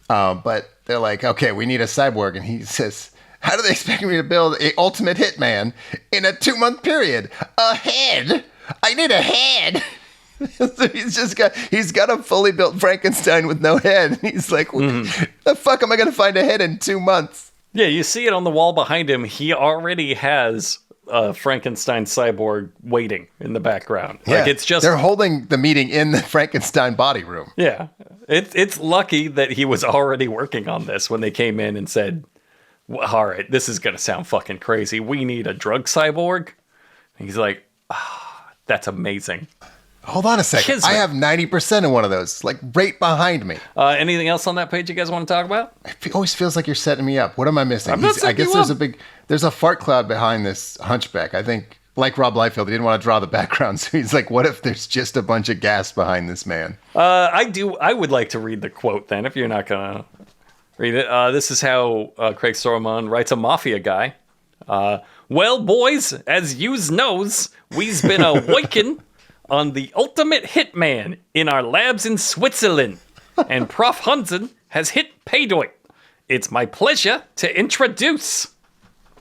but they're like, okay, we need a cyborg, and he says, how do they expect me to build a ultimate hitman in a 2-month period? A head. I need a head. So he's got a fully built Frankenstein with no head. And he's like, the fuck am I going to find a head in 2 months? Yeah, you see it on the wall behind him. He already has a Frankenstein cyborg waiting in the background. Yeah, like it's just they're holding the meeting in the Frankenstein body room. Yeah, it's lucky that he was already working on this when they came in and said, well, all right, this is going to sound fucking crazy. We need a drug cyborg. And he's like, that's amazing. Hold on a second. Kismet. I have 90% of one of those, like right behind me. Anything else on that page you guys want to talk about? It always feels like you're setting me up. What am I missing? I'm not setting I guess you there's a fart cloud behind this hunchback. I think, like Rob Liefeld, he didn't want to draw the background, so he's like, what if there's just a bunch of gas behind this man? I would like to read the quote then, if you're not going to read it. This is how Craig Stormon writes a mafia guy. Well, boys, as yous knows, we's been a working on the ultimate hitman in our labs in Switzerland, and Prof. Hunsen has hit pay dirt. It's my pleasure to introduce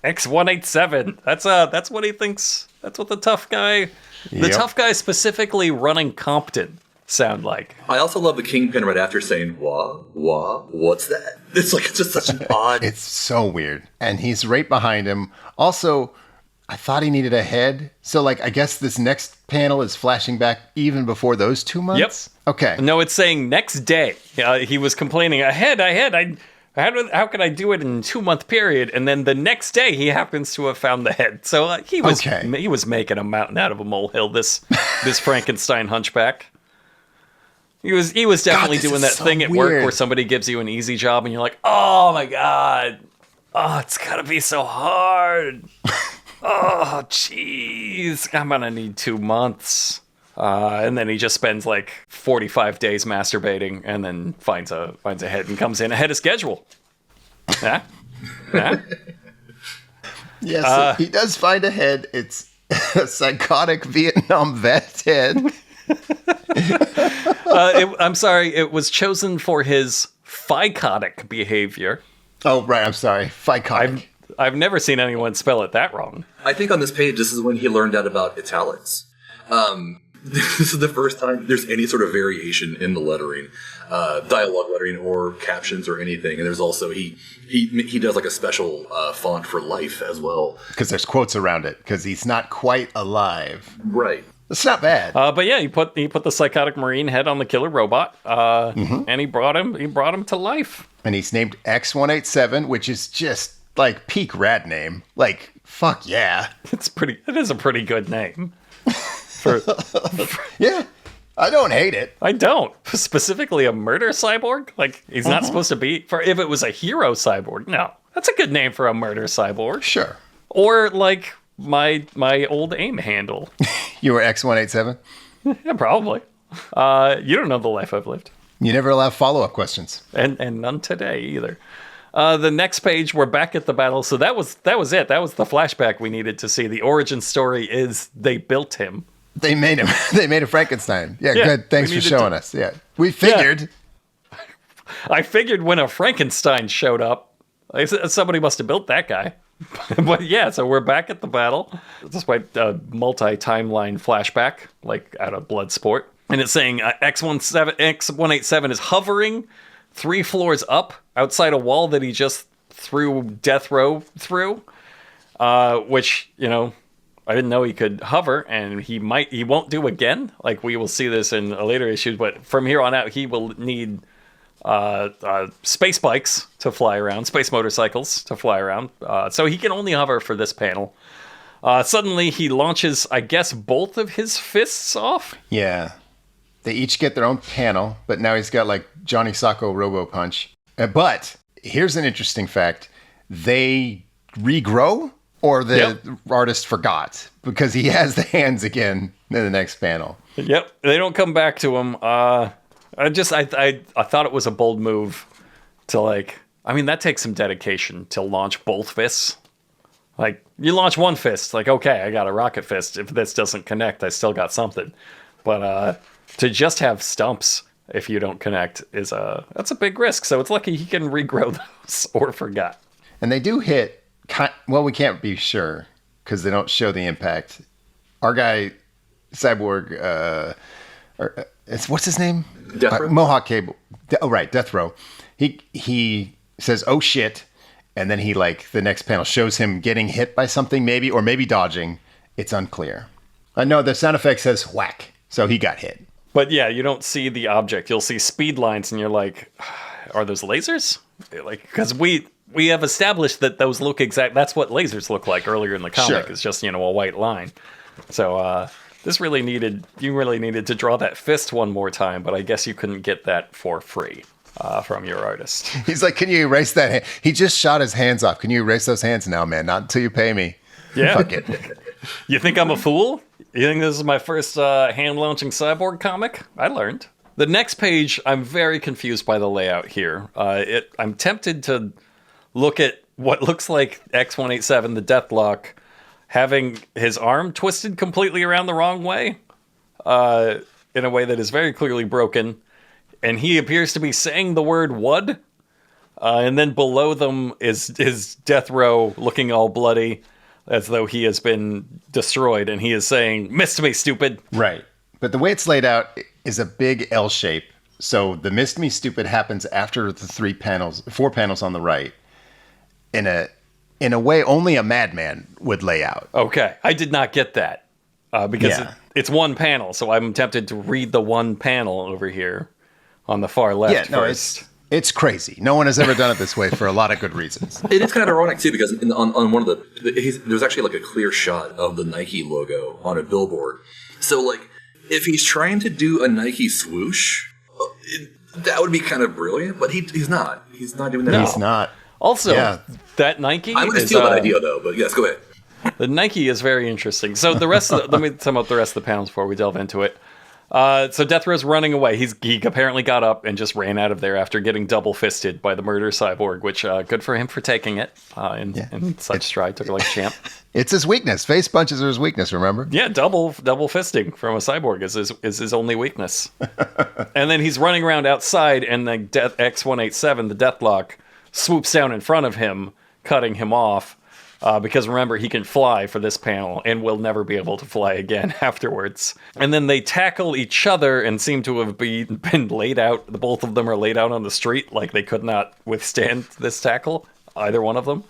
X187. That's what he thinks. That's what the tough guy, the tough guy specifically running Compton, sound like. I also love the Kingpin right after saying, what's that? It's like, it's just such an odd... It's so weird. And he's right behind him. Also, I thought he needed a head. So, like, I guess this next panel is flashing back even before those 2 months? Yep. Okay. No, it's saying next day. He was complaining, how could I do it in a 2-month period? And then the next day, he happens to have found the head. So he was making a mountain out of a molehill, this Frankenstein hunchback. He was definitely doing that thing at work where somebody gives you an easy job and you're like, oh my God. Oh, it's gotta be so hard. Oh, jeez. I'm gonna need 2 months. And then he just spends like 45 days masturbating and then finds a head and comes in ahead of schedule. Yeah? Yeah? Yes, he does find a head. It's a psychotic Vietnam vet head. I'm sorry, it was chosen for his psychotic behavior. Oh, right, I'm sorry. Psychotic. I've never seen anyone spell it that wrong. I think on this page, this is when he learned out about italics. This is the first time there's any sort of variation in the lettering, dialogue lettering or captions or anything. And there's also, he does like a special font for life as well. Because there's quotes around it, because he's not quite alive. Right. It's not bad. But yeah, he put the psychotic Marine head on the killer robot, and he brought him to life. And he's named X187, which is just like peak rad name. Like, fuck yeah. It is a pretty good name. Yeah, I don't hate it. I don't. Specifically a murder cyborg? Like, he's not supposed to be, if it was a hero cyborg, no. That's a good name for a murder cyborg. Sure. Or like my old AIM handle. You were X187? Yeah, probably. You don't know the life I've lived. You never allow follow-up questions. And none today either. The next page, we're back at the battle. So that was it. That was the flashback we needed to see. The origin story is they built him. They made him. They made a Frankenstein. Yeah, good. Thanks for showing us. Yeah, we figured. Yeah. I figured when a Frankenstein showed up, somebody must have built that guy. But yeah, so we're back at the battle. Despite a multi-timeline flashback, like out of Bloodsport. And it's saying X187 is hovering 3 floors up outside a wall that he just threw Deathrow through. Which, I didn't know he could hover, and he won't do again. Like, we will see this in a later issue, but from here on out, he will need space bikes to fly around, space motorcycles to fly around. So he can only hover for this panel. Suddenly, he launches, I guess, both of his fists off. Yeah. They each get their own panel, but now he's got, like, Johnny Sacco Robo Punch. But here's an interesting fact. They regrow? Or the artist forgot, because he has the hands again in the next panel. Yep, they don't come back to him. I thought it was a bold move to that takes some dedication to launch both fists. Like, you launch one fist, like, okay, I got a rocket fist. If this doesn't connect, I still got something. But to just have stumps if you don't connect that's a big risk. So it's lucky he can regrow those or forgot. And they do hit. Well, we can't be sure because they don't show the impact. Our guy, Cyborg, what's his name? Deathrow? Mohawk Cable. Right, Deathrow. He says, "Oh shit," and then he the next panel shows him getting hit by something, maybe or maybe dodging. It's unclear. No, the sound effect says whack, so he got hit. But yeah, you don't see the object. You'll see speed lines, and you're like, "Are those lasers?" Like, because we have established that those look that's what lasers look like earlier in the comic. Sure. It's just, a white line. So you really needed to draw that fist one more time, but I guess you couldn't get that for free from your artist. He's like, can you erase that hand? He just shot his hands off. Can you erase those hands now, man? Not until you pay me. Yeah. Fuck it. You think I'm a fool? You think this is my first hand-launching cyborg comic? I learned. The next page, I'm very confused by the layout here. I'm tempted to look at what looks like X-187, the Deathlock, having his arm twisted completely around the wrong way, in a way that is very clearly broken. And he appears to be saying the word "wud," and then below them is Deathrow looking all bloody, as though he has been destroyed, and he is saying, "Missed me, stupid." Right. But the way it's laid out is a big L shape. So the "missed me, stupid" happens after the 4 panels on the right. In a way only a madman would lay out. Okay, I did not get that because Yeah. it's one panel, so I'm tempted to read the one panel over here on the far left first. It's crazy. No one has ever done it this way for a lot of good reasons. It is kind of ironic too, because on one of there's actually like a clear shot of the Nike logo on a billboard. So like, if he's trying to do a Nike swoosh, that would be kind of brilliant. But he's not. He's not doing that. No. He's not. Also, that Nike I'm going to steal that idea though. But yes, go ahead. The Nike is very interesting. So the rest of let me sum up the rest of the panels before we delve into it. So Deathrow's running away. He apparently got up and just ran out of there after getting double-fisted by the murder cyborg, which good for him for taking it in such stride. Took it like a champ. It's his weakness. Face punches are his weakness, remember? Yeah, double fisting from a cyborg is his only weakness. And then he's running around outside, and the X-187, the Deathlock, swoops down in front of him, cutting him off. Because remember, he can fly for this panel and will never be able to fly again afterwards. And then they tackle each other and seem to have been laid out. The both of them are laid out on the street like they could not withstand this tackle, either one of them.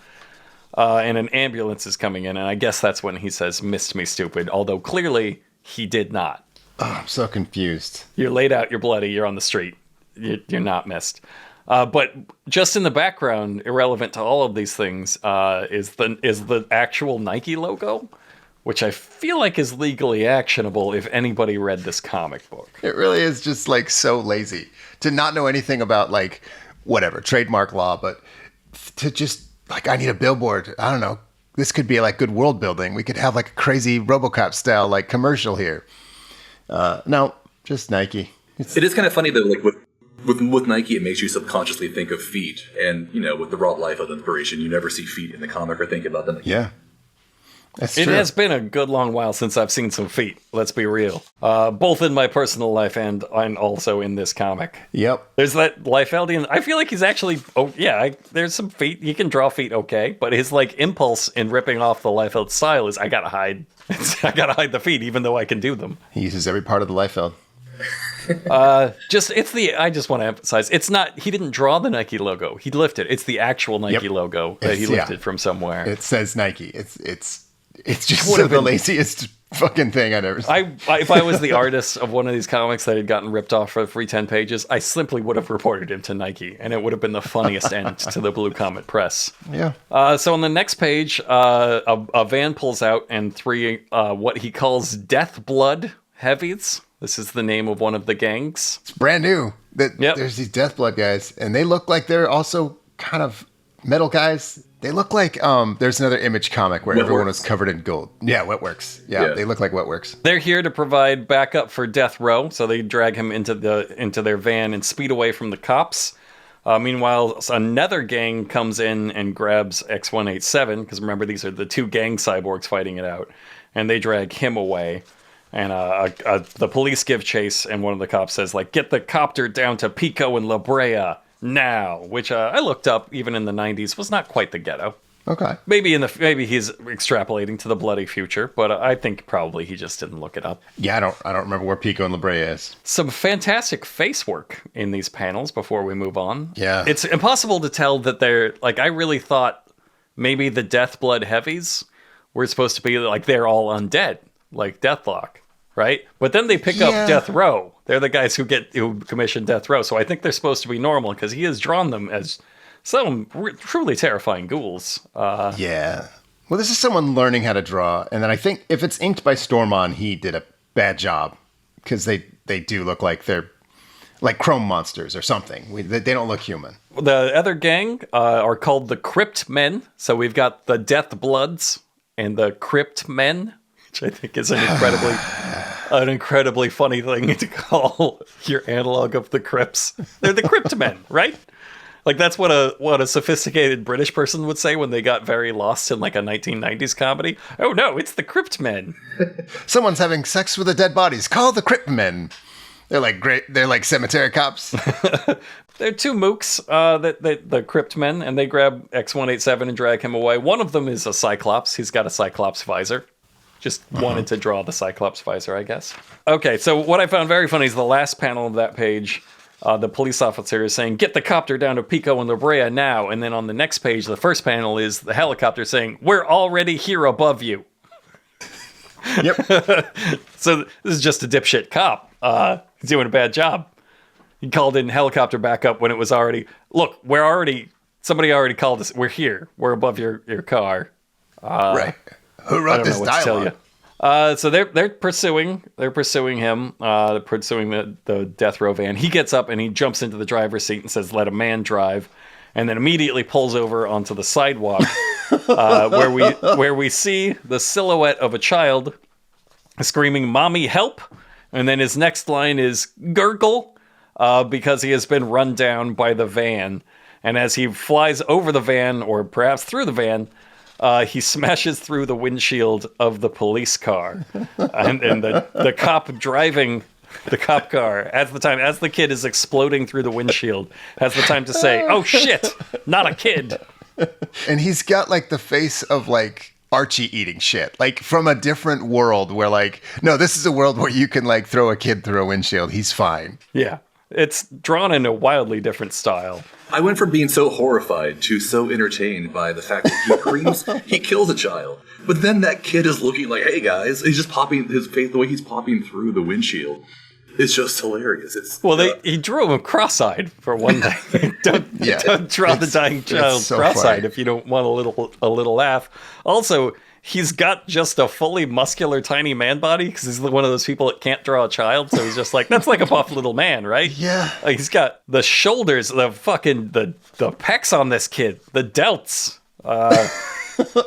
And an ambulance is coming in, and I guess that's when he says, "Missed me, stupid," although clearly he did not. Oh, I'm so confused. You're laid out, you're bloody, you're on the street. You're not missed. But just in the background, irrelevant to all of these things, is the actual Nike logo, which I feel like is legally actionable if anybody read this comic book. It really is just like so lazy to not know anything about like whatever trademark law, but to just like, I need a billboard. I don't know. This could be like good world building. We could have like a crazy Robocop style like commercial here. No, just Nike. It is kind of funny though, like with Nike, it makes you subconsciously think of feet, and with the Rob Liefeld inspiration, you never see feet in the comic or think about them. Yeah, that's It true. has been a good long while since I've seen some feet. Let's be real. Both in my personal life and also in this comic. Yep. There's that Liefeldian. I feel like he's actually. Oh yeah, there's some feet. He can draw feet okay, but his like impulse in ripping off the Liefeld style is I gotta hide. I gotta hide the feet, even though I can do them. He uses every part of the Liefeld. I just want to emphasize, it's not. He didn't draw the Nike logo. He lifted. It's the actual Nike logo that he lifted from somewhere. It says Nike. It's just so the laziest fucking thing I've ever seen. If I was the artist of one of these comics that had gotten ripped off for the free 10 pages, I simply would have reported him to Nike, and it would have been the funniest end to the Blue Comet press. Yeah. So on the next page, a van pulls out, and 3 what he calls Death Blood Heavies. This is the name of one of the gangs. It's brand new. Yep. There's these Deathblood guys, and they look like they're also kind of metal guys. They look like there's another Image comic where everyone was covered in gold. Yeah, Wetworks. Yeah, they look like Wetworks. They're here to provide backup for Deathrow, so they drag him into their van and speed away from the cops. Meanwhile, another gang comes in and grabs X-187, because remember, these are the 2 gang cyborgs fighting it out, and they drag him away. And the police give chase, and one of the cops says, like, "Get the copter down to Pico and La Brea now," which I looked up, even in the 90s, was not quite the ghetto. Okay. Maybe he's extrapolating to the bloody future, but I think probably he just didn't look it up. Yeah, I don't remember where Pico and La Brea is. Some fantastic face work in these panels before we move on. Yeah. It's impossible to tell that they're, like, I really thought maybe the Deathblood Heavies were supposed to be, like, they're all undead, like Deathlock. Right? But then they pick up Deathrow. They're the guys who commission Deathrow. So I think they're supposed to be normal because he has drawn them as some truly terrifying ghouls. Yeah. Well, this is someone learning how to draw, and then I think if it's inked by Stormon, he did a bad job because they do look like they're like chrome monsters or something. They don't look human. The other gang are called the Crypt Men. So we've got the Death Bloods and the Crypt Men, which I think is an incredibly funny thing to call your analog of the Crypts. They're the Crypt Men, right? Like that's what a sophisticated British person would say when they got very lost in like a 1990s comedy. Oh no, it's the Crypt Men. Someone's having sex with the dead bodies. Call the Crypt Men. They're like great. They're like cemetery cops. They're two mooks, the Crypt Men, and they grab X-187 and drag him away. One of them is a Cyclops. He's got a Cyclops visor. Just wanted to draw the Cyclops visor, I guess. Okay, so what I found very funny is the last panel of that page. The police officer is saying, "Get the copter down to Pico and La Brea now." And then on the next page, the first panel is the helicopter saying, "We're already here above you." Yep. So this is just a dipshit cop. He's doing a bad job. He called in helicopter backup when it was already, look, somebody already called us. We're here. We're above your car. Right. Who wrote this dialogue? So they're pursuing him. They're pursuing the Deathrow van. He gets up and he jumps into the driver's seat and says, "Let a man drive," and then immediately pulls over onto the sidewalk, where we see the silhouette of a child screaming, "Mommy, help!" And then his next line is "Gurgle," because he has been run down by the van. And as he flies over the van, or perhaps through the van, he smashes through the windshield of the police car. And the cop driving the cop car, as the kid is exploding through the windshield, has the time to say, "Oh shit, not a kid." And he's got like the face of like Archie eating shit, like from a different world where like, no, this is a world where you can like throw a kid through a windshield. He's fine. Yeah. It's drawn in a wildly different style. I went from being so horrified to so entertained by the fact that he kills a child. But then that kid is looking like, "Hey guys," he's just popping his face, the way he's popping through the windshield. It's just hilarious. He drew him cross-eyed for one thing. Don't draw the dying child so cross-eyed funny. If you don't want a little laugh. Also, he's got just a fully muscular tiny man body because he's one of those people that can't draw a child. So he's just like, that's like a buff little man, right? Yeah. Like he's got the shoulders, the pecs on this kid, the delts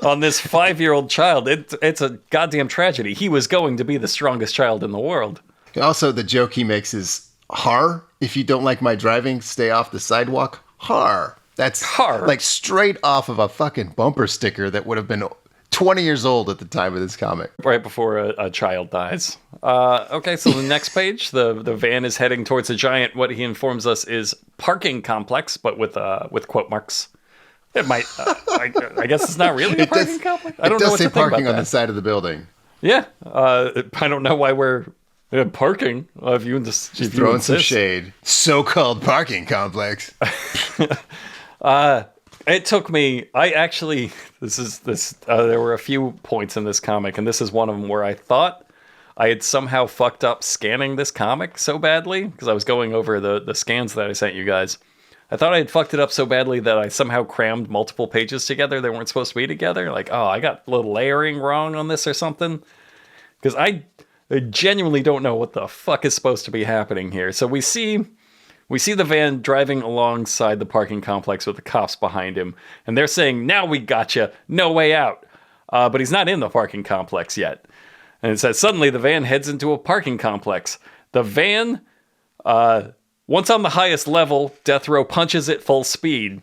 on this 5-year-old child. It's a goddamn tragedy. He was going to be the strongest child in the world. Also, the joke he makes is, "Har, if you don't like my driving, stay off the sidewalk." Har. That's har. Like straight off of a fucking bumper sticker that would have been 20 years old at the time of this comic. Right before a child dies. Okay, so the next page, the van is heading towards a giant, what he informs us is parking complex, but with quote marks. It might, I guess it's not really a parking complex. I don't know what to think about that. It does say parking on the side of the building. Yeah, I don't know why we're parking. If you throwing some shade. So-called parking complex. It took me. There were a few points in this comic, and this is one of them where I thought I had somehow fucked up scanning this comic so badly because I was going over the scans that I sent you guys. I thought I had fucked it up so badly that I somehow crammed multiple pages together that weren't supposed to be together. Like, oh, I got a little layering wrong on this or something. Because I genuinely don't know what the fuck is supposed to be happening here. So we see the van driving alongside the parking complex with the cops behind him. And they're saying, "Now we gotcha, no way out." But he's not in the parking complex yet. And it says, suddenly the van heads into a parking complex. The van, once on the highest level, Deathrow punches at full speed.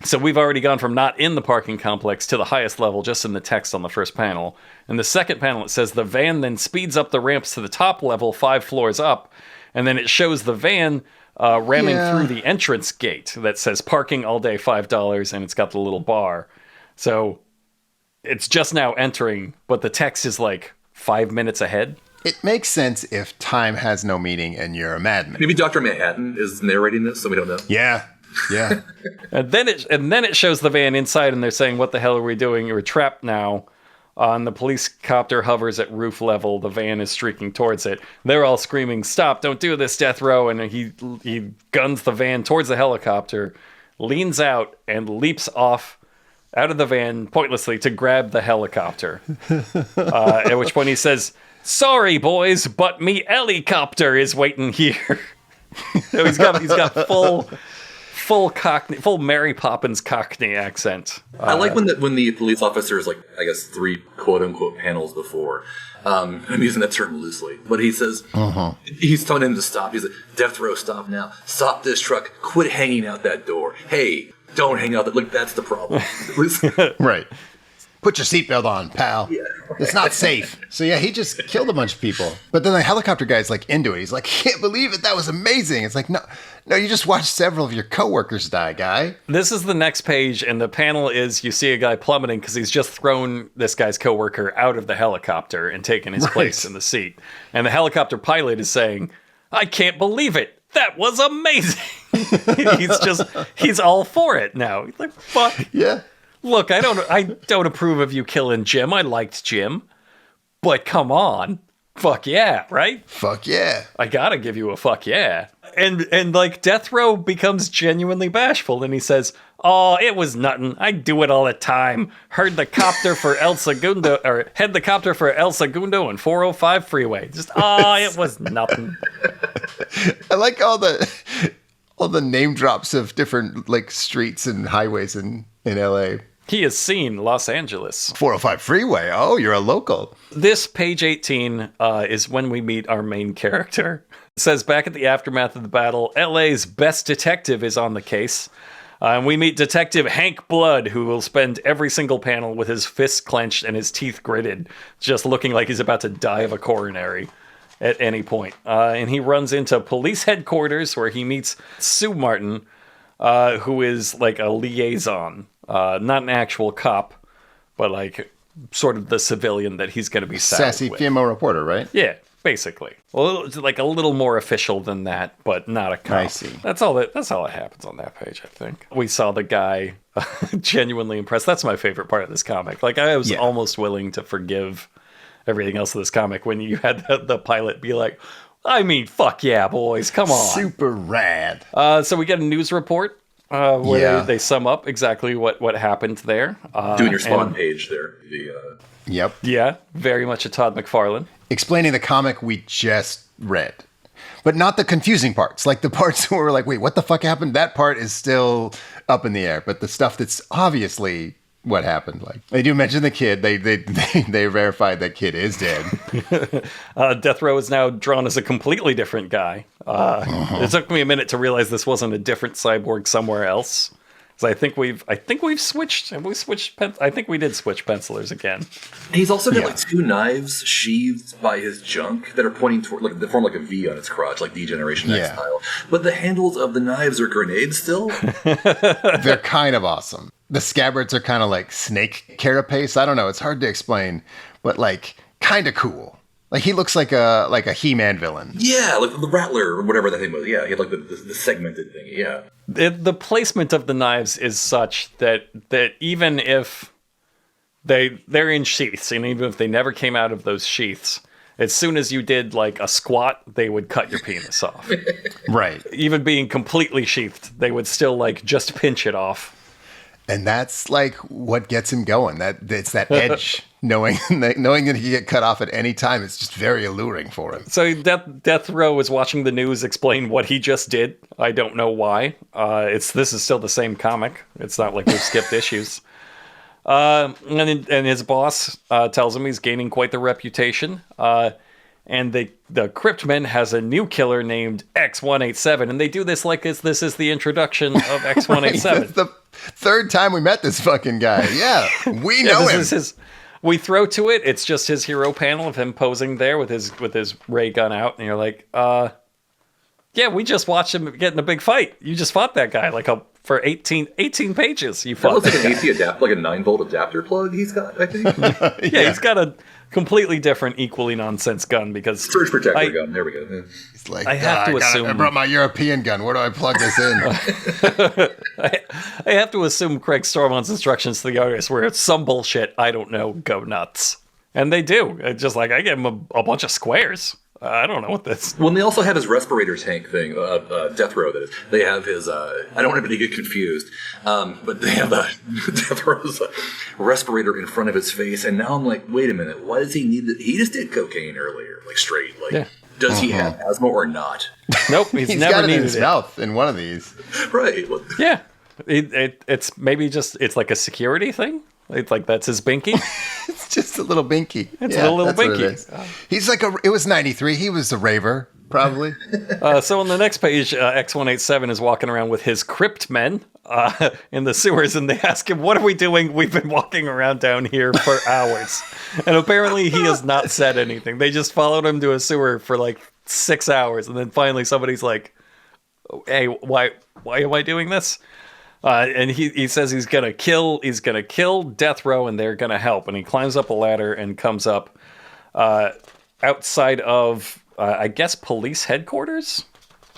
So we've already gone from not in the parking complex to the highest level just in the text on the first panel. In the second panel, it says the van then speeds up the ramps to the top level 5 floors up. And then it shows the van ramming through the entrance gate that says parking all day $5, and it's got the little bar. So it's just now entering, but the text is like 5 minutes ahead. It makes sense if time has no meaning and you're a madman. Maybe Dr. Manhattan is narrating this, so we don't know. Yeah. and then it shows the van inside, and they're saying, "What the hell are we doing? You're trapped now." And the police copter hovers at roof level. The van is streaking towards it. They're all screaming, "Stop! Don't do this, Deathrow!" And he guns the van towards the helicopter. leans out and leaps off out of the van pointlessly to grab the helicopter. At which point he says, "Sorry, boys, but me helicopter is waiting here." So he's got full Cockney, full Mary Poppins Cockney accent. I like when the police officers, like, I guess 3 quote unquote panels before. I'm using that term loosely, but he says he's telling him to stop. He's like, "Deathrow, stop now! Stop this truck! Quit hanging out that door! Hey, don't hang out that! Look, that's the problem." Right. Put your seatbelt on, pal. Yeah. It's not safe. So yeah, he just killed a bunch of people. But then the helicopter guy's like into it. He's like, "Can't believe it. That was amazing." It's like, no, you just watched several of your coworkers die, guy. This is the next page, and the panel is you see a guy plummeting because he's just thrown this guy's coworker out of the helicopter and taken his place in the seat. And the helicopter pilot is saying, "I can't believe it. That was amazing." he's all for it now. He's like, fuck. Yeah. Look, I don't approve of you killing Jim. I liked Jim. But come on. Fuck yeah, right? Fuck yeah. I gotta give you a fuck yeah. And like Deathrow becomes genuinely bashful and he says, "Oh, it was nothing. I do it all the time. Heard the copter for El Segundo, or head the copter for El Segundo and 405 freeway. Just, it was nothing." I like all the name drops of different like streets and highways in LA. He has seen Los Angeles. 405 freeway. Oh, you're a local. This page 18 is when we meet our main character. It says, back at the aftermath of the battle, LA's best detective is on the case. And we meet Detective Hank Blood, who will spend every single panel with his fists clenched and his teeth gritted, just looking like he's about to die of a coronary at any point. And he runs into police headquarters where he meets Sue Martin, who is like a liaison. Not an actual cop, but like sort of the civilian that he's going to be saddled Sassy with. female reporter, right? Yeah, basically. Well, it's like a little more official than that, but not a cop. I see. That's all that happens on that page, I think. We saw the guy genuinely impressed. That's my favorite part of this comic. Like, I was almost willing to forgive everything else of this comic when you had the pilot be like, "I mean, fuck yeah, boys, come on." Super rad. So we get a news report where they sum up exactly what happened there. Doing your spawn page there. Yep. Yeah, very much a Todd McFarlane. Explaining the comic we just read. But not the confusing parts. Like the parts where we're like, wait, what the fuck happened? That part is still up in the air. But the stuff that's obviously what happened. Like, they do mention the kid. They verified that kid is dead. Deathrow is now drawn as a completely different guy. It took me a minute to realize this wasn't a different cyborg somewhere else. Because I think we've switched. Have we switched? I think we did switch pencilers again. He's also got like 2 knives sheathed by his junk that are pointing toward, like, they form like a V on his crotch, like Degeneration X style. But the handles of the knives are grenades still. They're kind of awesome. The scabbards are kind of like snake carapace. I don't know. It's hard to explain, but like kind of cool. Like he looks like a He-Man villain. Yeah, like the Rattler or whatever that thing was. Yeah, he had like the segmented thing. Yeah. The placement of the knives is such that even if they're in sheaths, and even if they never came out of those sheaths, as soon as you did like a squat, they would cut your penis off. Right. Even being completely sheathed, they would still like just pinch it off. And that's like what gets him going. It's that edge, knowing that he get cut off at any time. It's just very alluring for him. So Deathrow was watching the news explain what he just did. I don't know why. This is still the same comic. It's not like we've skipped issues. And his boss tells him he's gaining quite the reputation. And the Cryptman has a new killer named X187, and they do this like this is the introduction of X187. Right, it's the third time we met this fucking guy. Yeah, we know him. We throw to it. It's just his hero panel of him posing there with his ray gun out, and you're like, yeah, we just watched him get in a big fight. You just fought that guy for 18 pages. You fought that looks like an AC adapter, like a 9-volt adapter plug he's got, I think. Yeah, he's got a completely different, equally nonsense gun because surge protector gun. There we go. He's like, I have to assume I brought my European gun. Where do I plug this in? I have to assume Craig Stormon's instructions to the artist were it's some bullshit. I don't know. Go nuts, and they do. It's just like I give him a bunch of squares. I don't know what this. Well, and they also have his respirator tank thing, Deathrow, that is. They have his, I don't want anybody to get confused, but they have Deathrow's respirator in front of his face, and now I'm like, wait a minute, why does he need that? He just did cocaine earlier, like straight. Like, does he have asthma or not? Nope, he's never got it needed in his mouth in one of these. Right. Yeah. It's maybe just, it's like a security thing. It's like, that's his binky. It's just a little binky. It's a little binky. He's like it was 93. He was a raver, probably. So on the next page, X187 is walking around with his crypt men in the sewers, and they ask him, what are we doing? We've been walking around down here for hours. And apparently he has not said anything. They just followed him to a sewer for like 6 hours. And then finally somebody's like, hey, why am I doing this? And he says he's gonna kill Deathrow, and they're gonna help. And he climbs up a ladder and comes up outside of I guess police headquarters,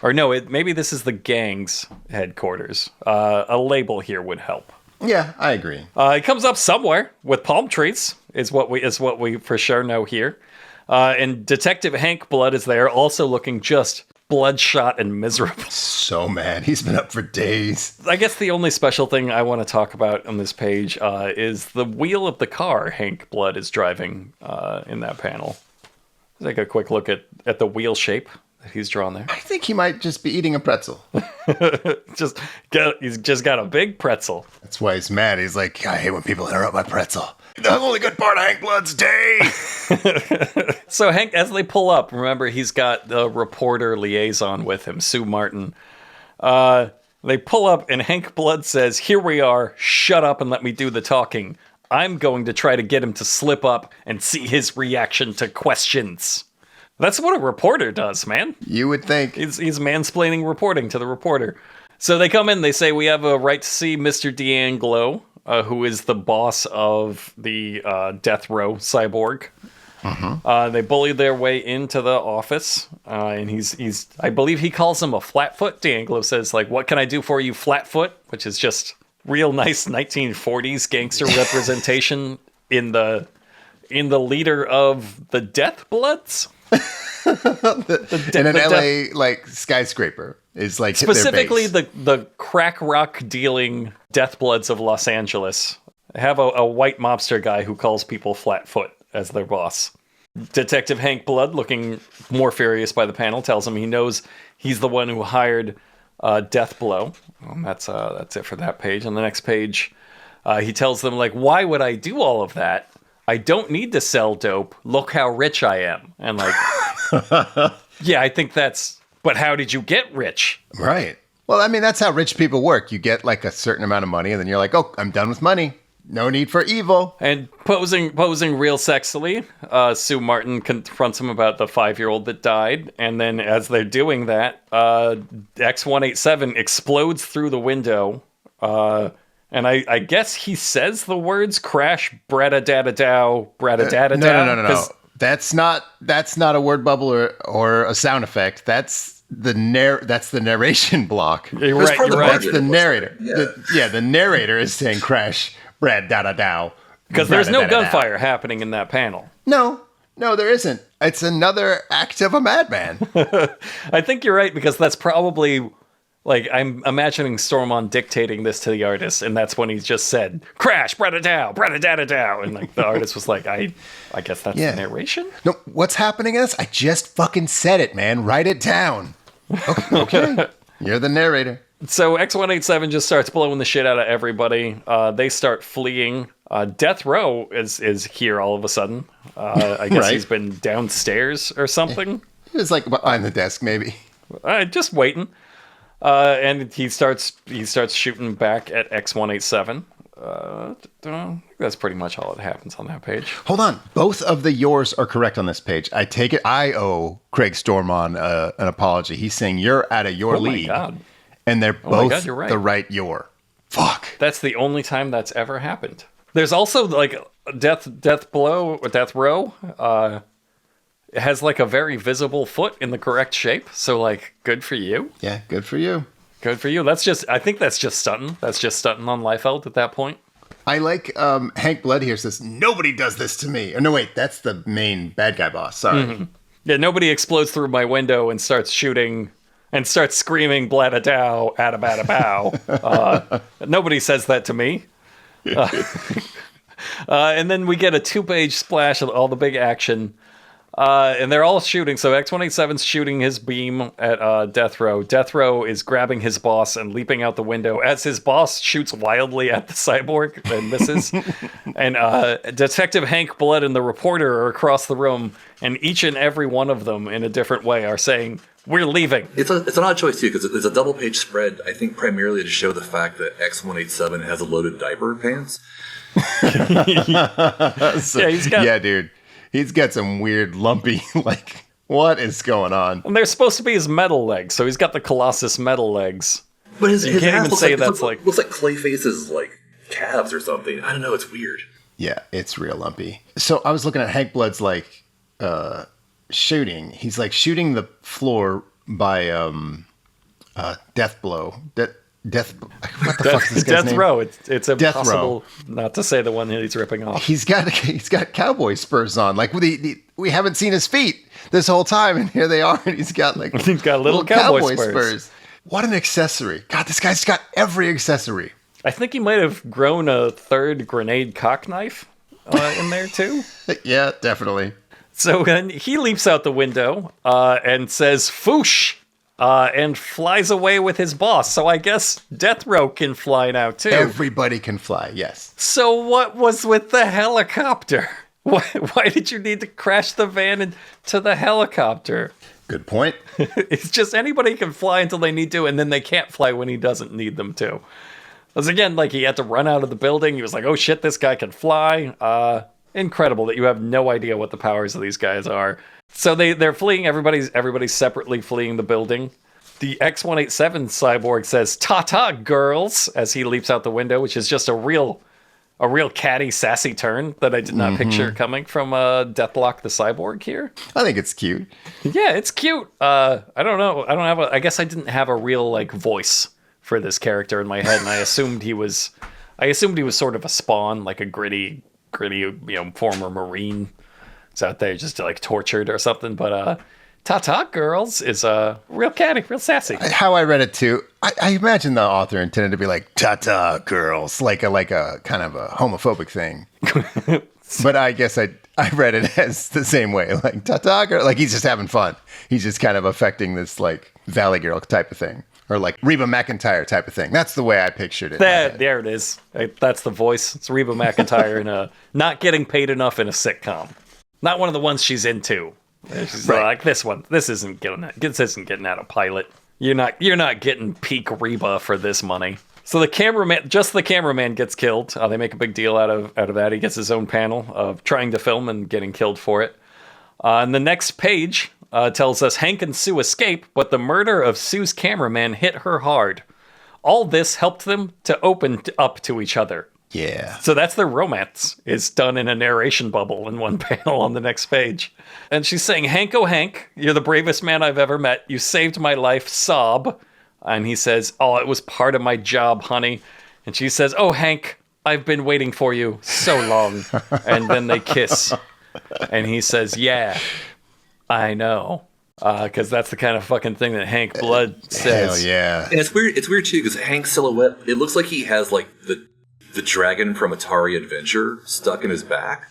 or no, maybe this is the gang's headquarters. A label here would help. Yeah, I agree. He comes up somewhere with palm trees is what we for sure know here. And Detective Hank Blood is there, also looking just bloodshot and miserable. So mad. He's been up for days. I guess the only special thing I want to talk about on this page is the wheel of the car Hank Blood is driving in that panel. Take a quick look at the wheel shape that he's drawn there. I think he might just be eating a pretzel. He's just got a big pretzel. That's why he's mad. He's like, I hate when people interrupt my pretzel. The only good part of Hank Blood's day. So Hank, as they pull up, remember he's got the reporter liaison with him, Sue Martin. They pull up and Hank Blood says, here we are, shut up and let me do the talking. I'm going to try to get him to slip up and see his reaction to questions. That's what a reporter does, man. You would think. He's mansplaining reporting to the reporter. So they come in, they say, we have a right to see Mr. D'Angelo, who is the boss of the Deathrow cyborg. Mm-hmm. They bully their way into the office, and he's I believe he calls him a flatfoot. D'Angelo says, like, what can I do for you, flatfoot? Which is just real nice 1940s gangster representation in the leader of the Death Bloods. In an LA like skyscraper is like specifically their base. the crack rock dealing Death Bloods of Los Angeles have a white mobster guy who calls people flatfoot as their boss. Detective Hank Blood, looking more furious by the panel, tells him he knows he's the one who hired Deathblow. That's it for that page. On the next page, he tells them, like, why would I do all of that? I don't need to sell dope. Look how rich I am. And like, yeah, I think but how did you get rich? Right. Well, I mean, that's how rich people work. You get like a certain amount of money and then you're like, oh, I'm done with money. No need for evil. And posing real sexily, Sue Martin confronts him about the 5-year-old that died. And then as they're doing that, X187 explodes through the window. And I guess he says the words crash, brada-dada-dow, brada-dada-dow. No. That's not a word bubble or a sound effect. That's the narration block. You're right. That's the narrator. Yeah. The narrator is saying crash, brad-dada-dow. Because there's no gunfire happening in that panel. No, there isn't. It's another act of a madman. I think you're right, because that's probably... Like, I'm imagining Stormon dictating this to the artist, and that's when he's just said, crash, brada-dow, brada-dada-dow. And, like, the artist was like, I guess that's the narration? No, what's happening is I just fucking said it, man. Write it down. Okay. You're the narrator. So X187 just starts blowing the shit out of everybody. They start fleeing. Deathrow is here all of a sudden. I guess he's been downstairs or something. He was, like, behind the desk, maybe. Just waiting. And he starts shooting back at X187. That's pretty much all that happens on that page. Hold on. Both of the yours are correct on this page. I take it I owe Craig Stormon an apology. He's saying you're out of your league. God. And they're both you're right. the right your. Fuck. That's the only time that's ever happened. There's also, like, Deathrow. It has, like, a very visible foot in the correct shape. So, like, good for you. Yeah, good for you. Good for you. I think that's just stunting. That's just stunting on Liefeld at that point. I like Hank Blood here says, nobody does this to me. Oh, no, wait, that's the main bad guy boss. Sorry. Mm-hmm. Yeah, nobody explodes through my window and starts shooting and starts screaming bladda-dow, atta-bada-bow. Nobody says that to me. And then we get a 2-page splash of all the big action. And they're all shooting. So X-187's shooting his beam at Deathrow. Deathrow is grabbing his boss and leaping out the window as his boss shoots wildly at the cyborg and misses. And Detective Hank Blood and the reporter are across the room, and each and every one of them, in a different way, are saying, "We're leaving." It's an odd choice, too, because it's a double-page spread, I think primarily to show the fact that X-187 has a loaded diaper pants. Yeah, dude. He's got some weird, lumpy, like, what is going on? And they're supposed to be his metal legs, so he's got the Colossus metal legs. But his you can't ass even looks say like, that's looks like Clayface's, like, calves or something. I don't know, it's weird. Yeah, it's real lumpy. So I was looking at Hank Blood's, like, shooting. He's, like, shooting the floor by Death Blow. What the fuck is this guy's name? Deathrow. It's impossible not to say the one that he's ripping off. He's got cowboy spurs on. Like we haven't seen his feet this whole time, and here they are. And he's got little cowboy spurs. What an accessory! God, this guy's got every accessory. I think he might have grown a third grenade cock knife in there too. Yeah, definitely. So then he leaps out the window and says "Foosh." And flies away with his boss. So I guess Deathrow can fly now, too. Everybody can fly, yes. So what was with the helicopter? Why did you need to crash the van into the helicopter? Good point. It's just anybody can fly until they need to, and then they can't fly when he doesn't need them to. Because again, like, he had to run out of the building. He was like, oh shit, this guy can fly. Incredible that you have no idea what the powers of these guys are. So they're fleeing. Everybody's separately fleeing the building. The X-187 cyborg says "Ta-ta, girls" as he leaps out the window, which is just a real catty, sassy turn that I did not picture coming from Deathlock the cyborg here. I think it's cute. Yeah, it's cute. I don't know. I guess I didn't have a real like voice for this character in my head, and I assumed he was sort of a spawn, like a gritty, former Marine. It's out there just like tortured or something, but Ta-ta girls is real catty, real sassy. How I read it too, I imagine the author intended to be like Ta-ta girls, like a kind of a homophobic thing. But I guess I read it as the same way, like Ta-ta girl, like he's just having fun. He's just kind of affecting this like Valley Girl type of thing, or like Reba McEntire type of thing. That's the way I pictured it. There it is. That's the voice. It's Reba McEntire in a not getting paid enough in a sitcom. Not one of the ones she's into. She's like, this one. This isn't getting out of pilot. You're not getting peak Reba for this money. So the cameraman gets killed. They make a big deal out of that. He gets his own panel of trying to film and getting killed for it. And the next page tells us Hank and Sue escape, but the murder of Sue's cameraman hit her hard. All this helped them to open up to each other. Yeah. So that's their romance. It's done in a narration bubble in one panel on the next page. And she's saying, Hank, oh Hank, you're the bravest man I've ever met. You saved my life, sob. And he says, oh, it was part of my job, honey. And she says, oh Hank, I've been waiting for you so long. And then they kiss. And he says, yeah, I know. Because that's the kind of fucking thing that Hank Blood says. Hell yeah. And it's weird too, because Hank's silhouette, it looks like he has like the dragon from Atari Adventure stuck in his back.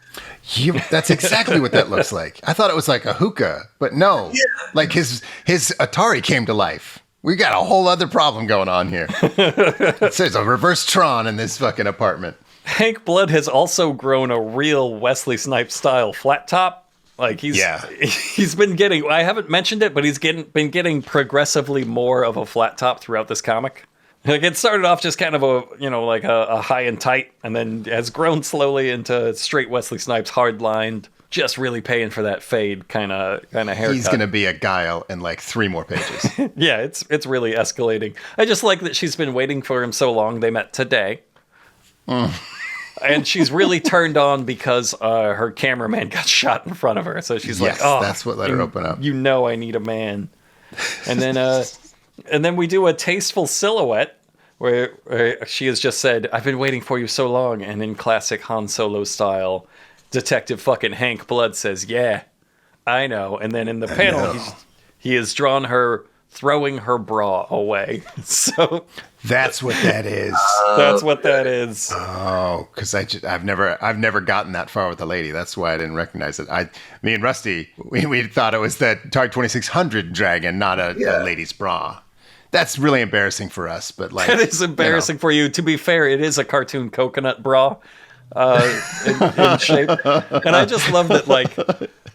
That's exactly what that looks like. I thought it was like a hookah, but no. Yeah. Like his Atari came to life. We got a whole other problem going on here. There's a reverse Tron in this fucking apartment. Hank Blood has also grown a real Wesley Snipes style flat top. Like he's been getting, I haven't mentioned it, but he's been getting progressively more of a flat top throughout this comic. Like it started off just kind of a high and tight, and then has grown slowly into straight Wesley Snipes, hard lined, just really paying for that fade kind of haircut. He's gonna be a Guile in like 3 more pages. Yeah, it's really escalating. I just like that she's been waiting for him so long. They met today. And she's really turned on because her cameraman got shot in front of her. So she's like, oh, that's what let her open up. You know I need a man. And then we do a tasteful silhouette where she has just said, I've been waiting for you so long. And in classic Han Solo style, Detective fucking Hank Blood says, yeah, I know. And then in the panel, he has drawn her throwing her bra away. So that's what that is. That's what that is. Oh, because I've never gotten that far with a lady. That's why I didn't recognize it. Me and Rusty, we thought it was that Target 2600 dragon, not a lady's bra. That's really embarrassing for us. But like, it is embarrassing for you. To be fair, it is a cartoon coconut bra in shape, and I just love that. Like,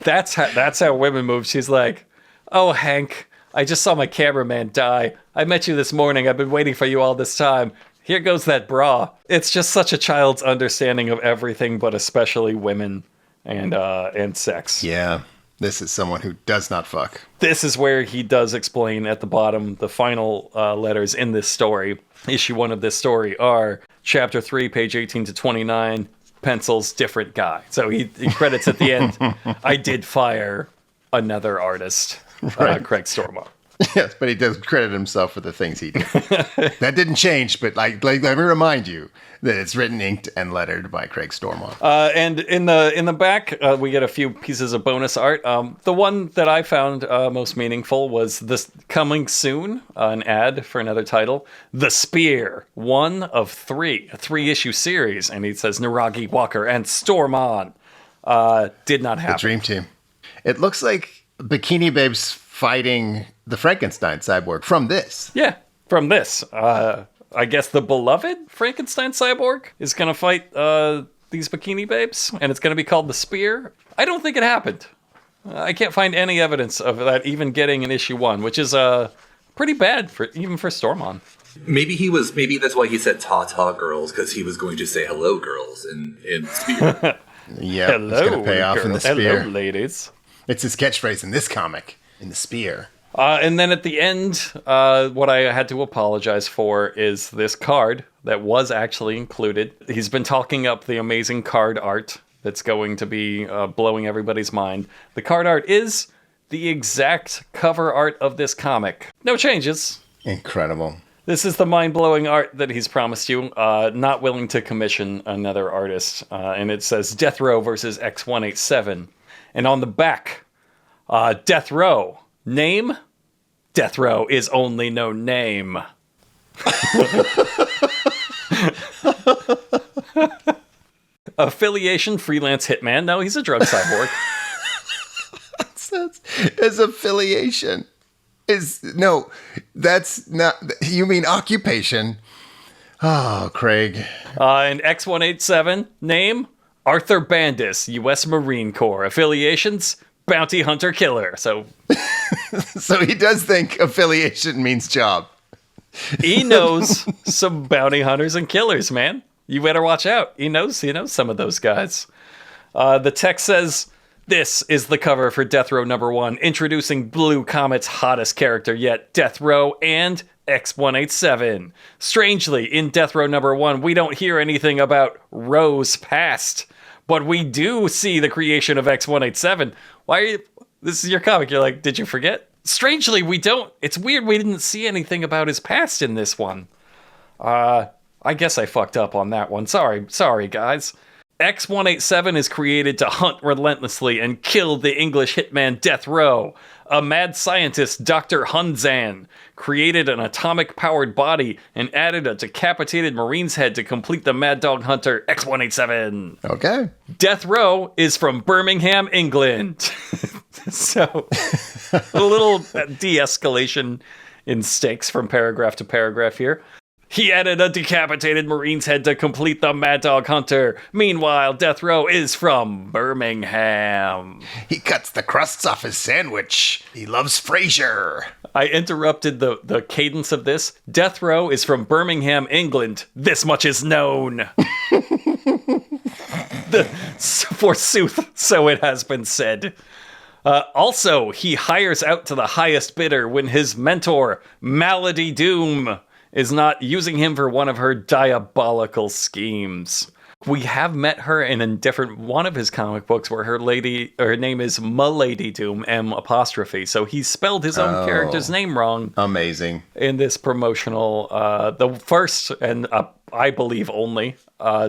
that's how women move. She's like, "Oh, Hank, I just saw my cameraman die. I met you this morning. I've been waiting for you all this time. Here goes that bra." It's just such a child's understanding of everything, but especially women and sex. Yeah, this is someone who does not fuck. This is where he does explain at the bottom the final letters in this story. Issue 1 of this story are Chapter 3, page 18 to 29, pencils, different guy. So he credits at the end, I did fire another artist. Right. Craig Stormon. Yes, but he does credit himself for the things he did. That didn't change, but like let me remind you that it's written, inked, and lettered by Craig Stormon. And in the back, we get a few pieces of bonus art. The one that I found most meaningful was this coming soon, an ad for another title, The Spear, 1 of 3, a 3-issue series, and he says Naragi, Walker, and Stormon. Did not happen. The Dream Team. It looks like Bikini Babe's fighting the Frankenstein cyborg from this. Yeah, from this. I guess the beloved Frankenstein cyborg is going to fight these Bikini Babes, and it's going to be called The Spear. I don't think it happened. I can't find any evidence of that even getting in issue 1, which is pretty bad even for Stormon. Maybe that's why he said "ta-ta girls," because he was going to say "hello girls" in Spear. Yeah, it's going to pay off in The Spear. Hello, ladies. It's his catchphrase in this comic, in The Spear. And then at the end, what I had to apologize for is this card that was actually included. He's been talking up the amazing card art that's going to be blowing everybody's mind. The card art is the exact cover art of this comic. No changes. Incredible. This is the mind-blowing art that he's promised you. Not willing to commission another artist. And it says Deathrow versus X187. And on the back, Deathrow. Name? Deathrow is only no name. Affiliation, freelance hitman. No, he's a drug cyborg. His affiliation that's not. You mean occupation? Oh, Craig. And X187. Name? Arthur Bandis, U.S. Marine Corps. Affiliations? Bounty hunter killer. So he does think affiliation means job. He knows some bounty hunters and killers, man. You better watch out. He knows some of those guys. The text says, "This is the cover for Deathrow #1, introducing Blue Comet's hottest character yet, Deathrow and X187. Strangely, in Deathrow #1, we don't hear anything about Row's past, but we do see the creation of X187. Why are you... This is your comic. You're like, did you forget? Strangely, we don't. It's weird we didn't see anything about his past in this one. I guess I fucked up on that one. Sorry, guys. X187 is created to hunt relentlessly and kill the English hitman Deathrow. A mad scientist, Dr. Hunzan, created an atomic-powered body and added a decapitated Marine's head to complete the Mad Dog Hunter X187. Okay. Deathrow is from Birmingham, England. So, a little de-escalation in stakes from paragraph to paragraph here. He added a decapitated Marine's head to complete the Mad Dog Hunter. Meanwhile, Deathrow is from Birmingham. He cuts the crusts off his sandwich. He loves Frasier. I interrupted the cadence of this. Deathrow is from Birmingham, England. This much is known. Forsooth, so it has been said. Also, he hires out to the highest bidder when his mentor, Malady Doom, is not using him for one of her diabolical schemes. we have met her in a different one of his comic books where her name is Milady Doom, M'. So he spelled his own character's name wrong. Amazing. In this promotional, the first and I believe only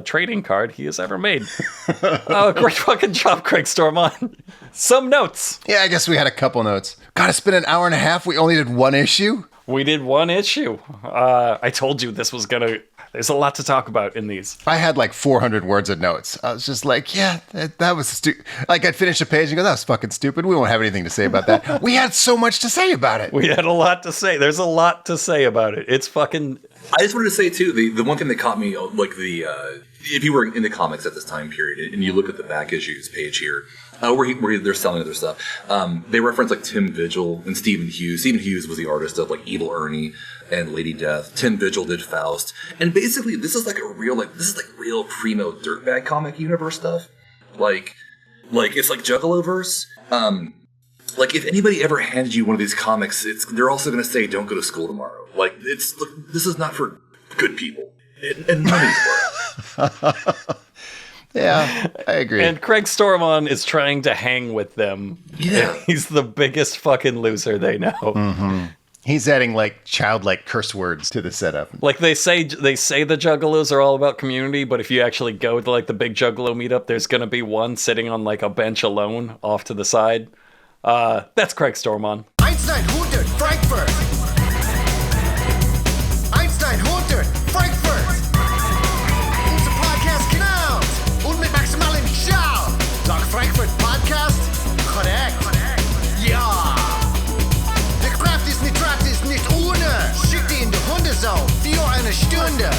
trading card he has ever made. Great fucking job, Craig Stormon. Some notes. Yeah, I guess we had a couple notes. God, it's been an hour and a half. We only did one issue. We did one issue. I told you this was gonna... There's a lot to talk about in these. I had like 400 words of notes. I was just like, yeah, that was stupid. Like, I'd finish a page and go, that was fucking stupid. We won't have anything to say about that. We had so much to say about it. We had a lot to say. There's a lot to say about it. It's fucking... I just wanted to say, too, the one thing that caught me, like if you were in the comics at this time period, and you look at the back issues page here, where they're selling other stuff, they reference like Tim Vigil and Stephen Hughes. Stephen Hughes was the artist of like Evil Ernie and Lady Death. Tim Vigil did Faust, and basically this is like real primo dirtbag comic universe stuff. Like it's like Juggalo-verse. Like if anybody ever handed you one of these comics, they're also going to say, "Don't go to school tomorrow." Like this is not for good people, and money's worth. Yeah, I agree. And Craig Stormon is trying to hang with them. Yeah. He's the biggest fucking loser they know. Mm-hmm. He's adding like childlike curse words to the setup. Like they say the Juggalos are all about community, but if you actually go to like the big Juggalo meetup, there's going to be one sitting on like a bench alone off to the side. That's Craig Stormon. Einstein, 100, Frankfurt. Einstein, 100, Frankfurt. Unser Podcast genau. Und mit maximalen Schau. Dogg Frankfurt Podcast. Korrekt. Ja. Der Kraft ist nicht gratis, nicht ohne. Schick die in die Hundesaal. 4 eine Stunde.